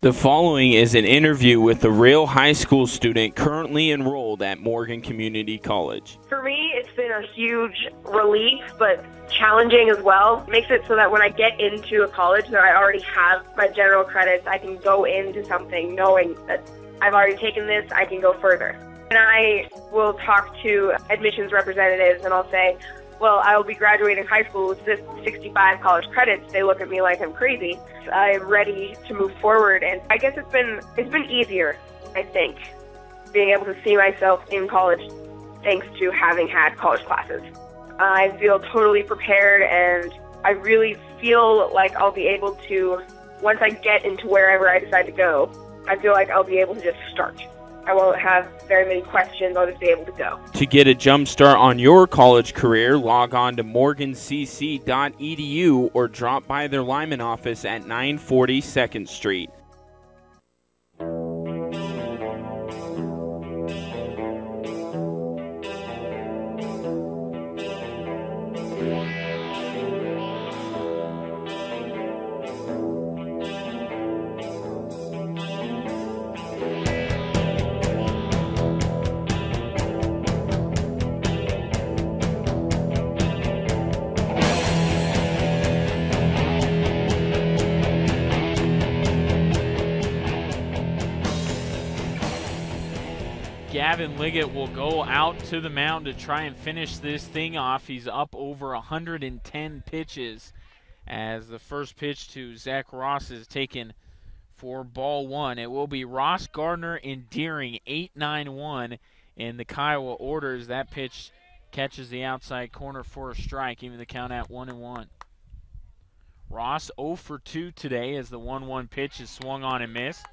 The following is an interview with a real high school student currently enrolled at Morgan Community College. For me, it's been a huge relief, but challenging as well. It makes it so that when I get into a college that I already have my general credits, I can go into something knowing that I've already taken this, I can go further. And I will talk to admissions representatives and I'll say, well, I will be graduating high school with 65 college credits. They look at me like I'm crazy. I'm ready to move forward, and I guess it's been easier, I think, being able to see myself in college thanks to having had college classes. I feel totally prepared, and I really feel like I'll be able to, once I get into wherever I decide to go, I feel like I'll be able to just start. I won't have very many questions. I'll just be able to go. To get a jump start on your college career, log on to morgancc.edu or drop by their Limon office at 940 2nd Street. Gavin Liggett will go out to the mound to try and finish this thing off. He's up over 110 pitches as the first pitch to Zach Ross is taken for ball one. It will be Ross, Gardner, and Deering, 8-9-1 in the Kiowa orders. That pitch catches the outside corner for a strike, even the count at 1-1. Ross 0 for 2 today as the 1-1 pitch is swung on and missed.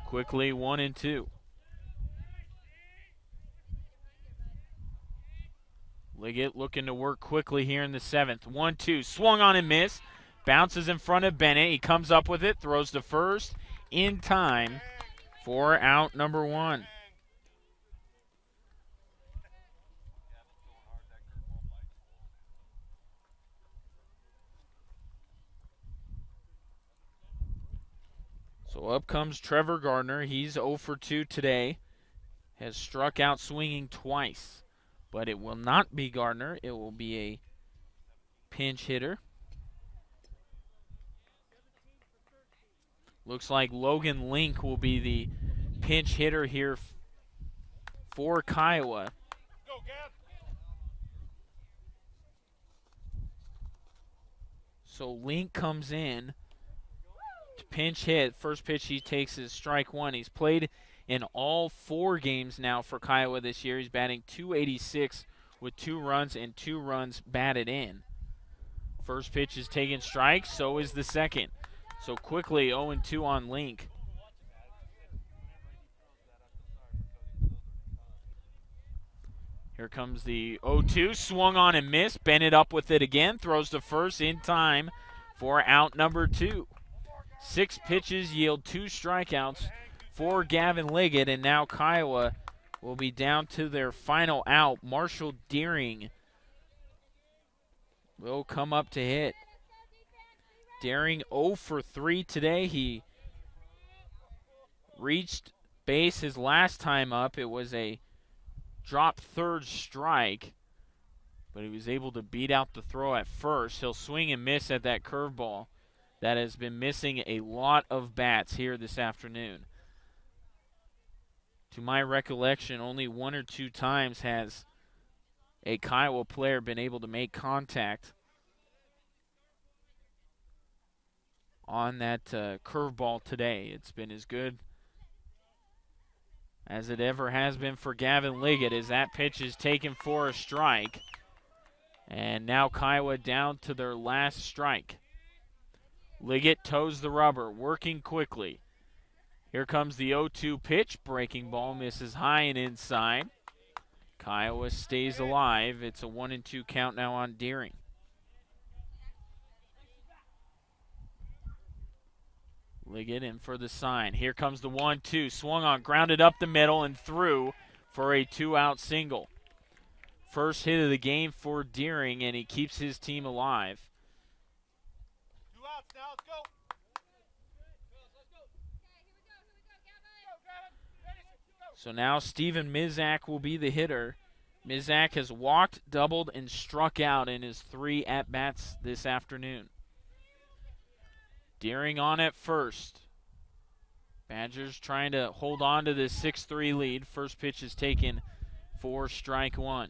Quickly 1-2. Liggett looking to work quickly here in the seventh. 1-2, swung on and missed. Bounces in front of Bennett. He comes up with it, throws to first in time for out number one. So up comes Trevor Gardner. He's 0 for 2 today. Has struck out swinging twice. But it will not be Gardner. It will be a pinch hitter. Looks like Logan Link will be the pinch hitter here for Kiowa. So Link comes in to pinch hit. First pitch he takes is strike one. He's played in all 4 games now for Kiowa this year. He's batting .286 with 2 runs and 2 runs batted in. First pitch is taking strike, so is the second. So quickly 0-2 on Link. Here comes the 0-2, swung on and missed. Bennett up with it again, throws to first in time for out number 2. 6 pitches yield 2 strikeouts for Gavin Liggett, and now Kiowa will be down to their final out. Marshall Deering will come up to hit. Deering 0 for 3 today. He reached base his last time up. It was a drop third strike, but he was able to beat out the throw at first. He'll swing and miss at that curveball that has been missing a lot of bats here this afternoon. To my recollection, only 1 or 2 times has a Kiowa player been able to make contact on that curveball today. It's been as good as it ever has been for Gavin Liggett as that pitch is taken for a strike. And now Kiowa down to their last strike. Liggett toes the rubber, working quickly. Here comes the 0-2 pitch. Breaking ball misses high and inside. Kiowa stays alive. It's a 1-2 count now on Deering. Liggett in for the sign. Here comes the 1-2. Swung on, grounded up the middle and through for a 2-out single. First hit of the game for Deering, and he keeps his team alive. 2 outs now. Let's go. So now Steven Mizak will be the hitter. Mizak has walked, doubled, and struck out in his 3 at-bats this afternoon. Deering on at first. Badgers trying to hold on to this 6-3 lead. First pitch is taken for strike one.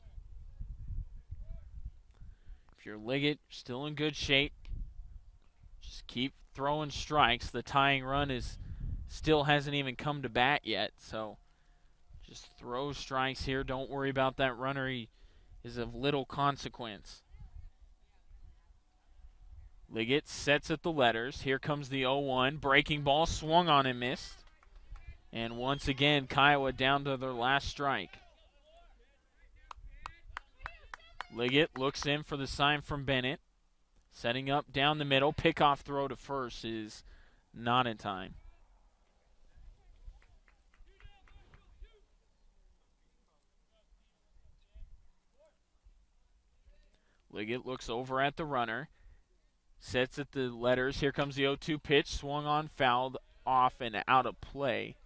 If you're Liggett, still in good shape. Just keep throwing strikes. The tying run still hasn't even come to bat yet, so just throw strikes here. Don't worry about that runner. He is of little consequence. Liggett sets at the letters. Here comes the 0-1. Breaking ball swung on and missed. And once again, Kiowa down to their last strike. Liggett looks in for the sign from Bennett. Setting up down the middle. Pickoff throw to first is not in time. Liggett looks over at the runner. Sets at the letters. Here comes the 0-2 pitch. Swung on, fouled off, and out of play.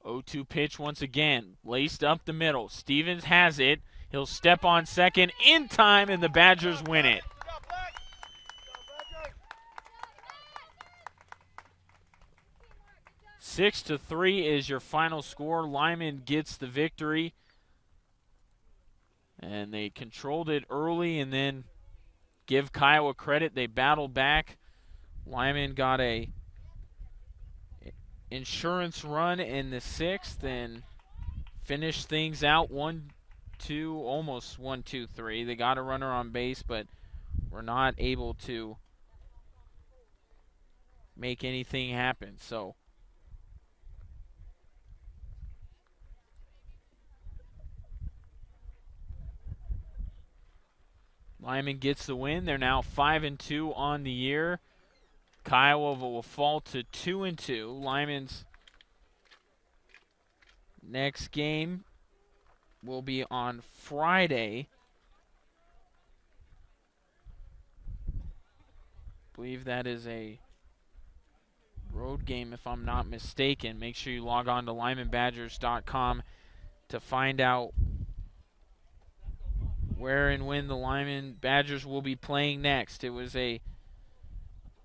O2 pitch once again, laced up the middle. Stevens has it. He'll step on second in time, and the Badgers win it. 6-3 is your final score. Limon gets the victory. And they controlled it early, and then give Kiowa credit. They battled back. Limon got a insurance run in the sixth and finished things out 1-2, almost 1-2-3. They got a runner on base, but were not able to make anything happen. So Limon gets the win. They're now 5-2 on the year. Kiowa will fall to 2-2. Limon's next game will be on Friday. I believe that is a road game, if I'm not mistaken. Make sure you log on to LimonBadgers.com to find out where and when the Limon Badgers will be playing next. It was a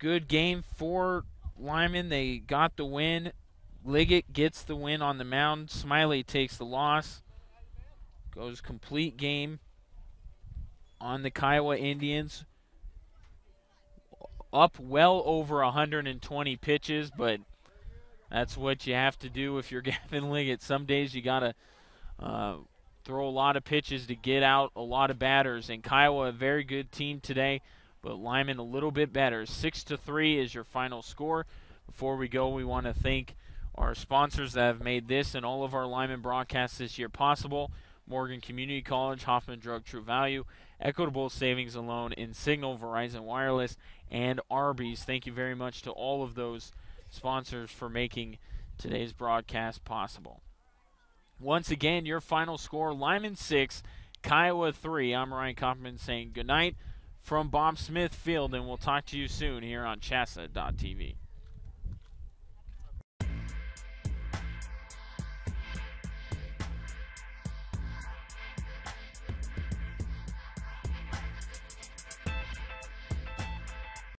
good game for Limon. They got the win. Liggett gets the win on the mound. Smiley takes the loss. Goes complete game on the Kiowa Indians. Up well over 120 pitches, but that's what you have to do if you're Gavin Liggett. Some days you got to throw a lot of pitches to get out a lot of batters. And Kiowa, a very good team today, but Limon a little bit better. 6-3 is your final score. Before we go, we want to thank our sponsors that have made this and all of our Limon broadcasts this year possible. Morgan Community College, Hoffman Drug True Value, Equitable Savings and Loan, in Signal, Verizon Wireless, and Arby's. Thank you very much to all of those sponsors for making today's broadcast possible. Once again, your final score, Limon 6, Kiowa 3. I'm Ryan Kaufman saying goodnight from Bob Smith Field, and we'll talk to you soon here on Chassa.tv.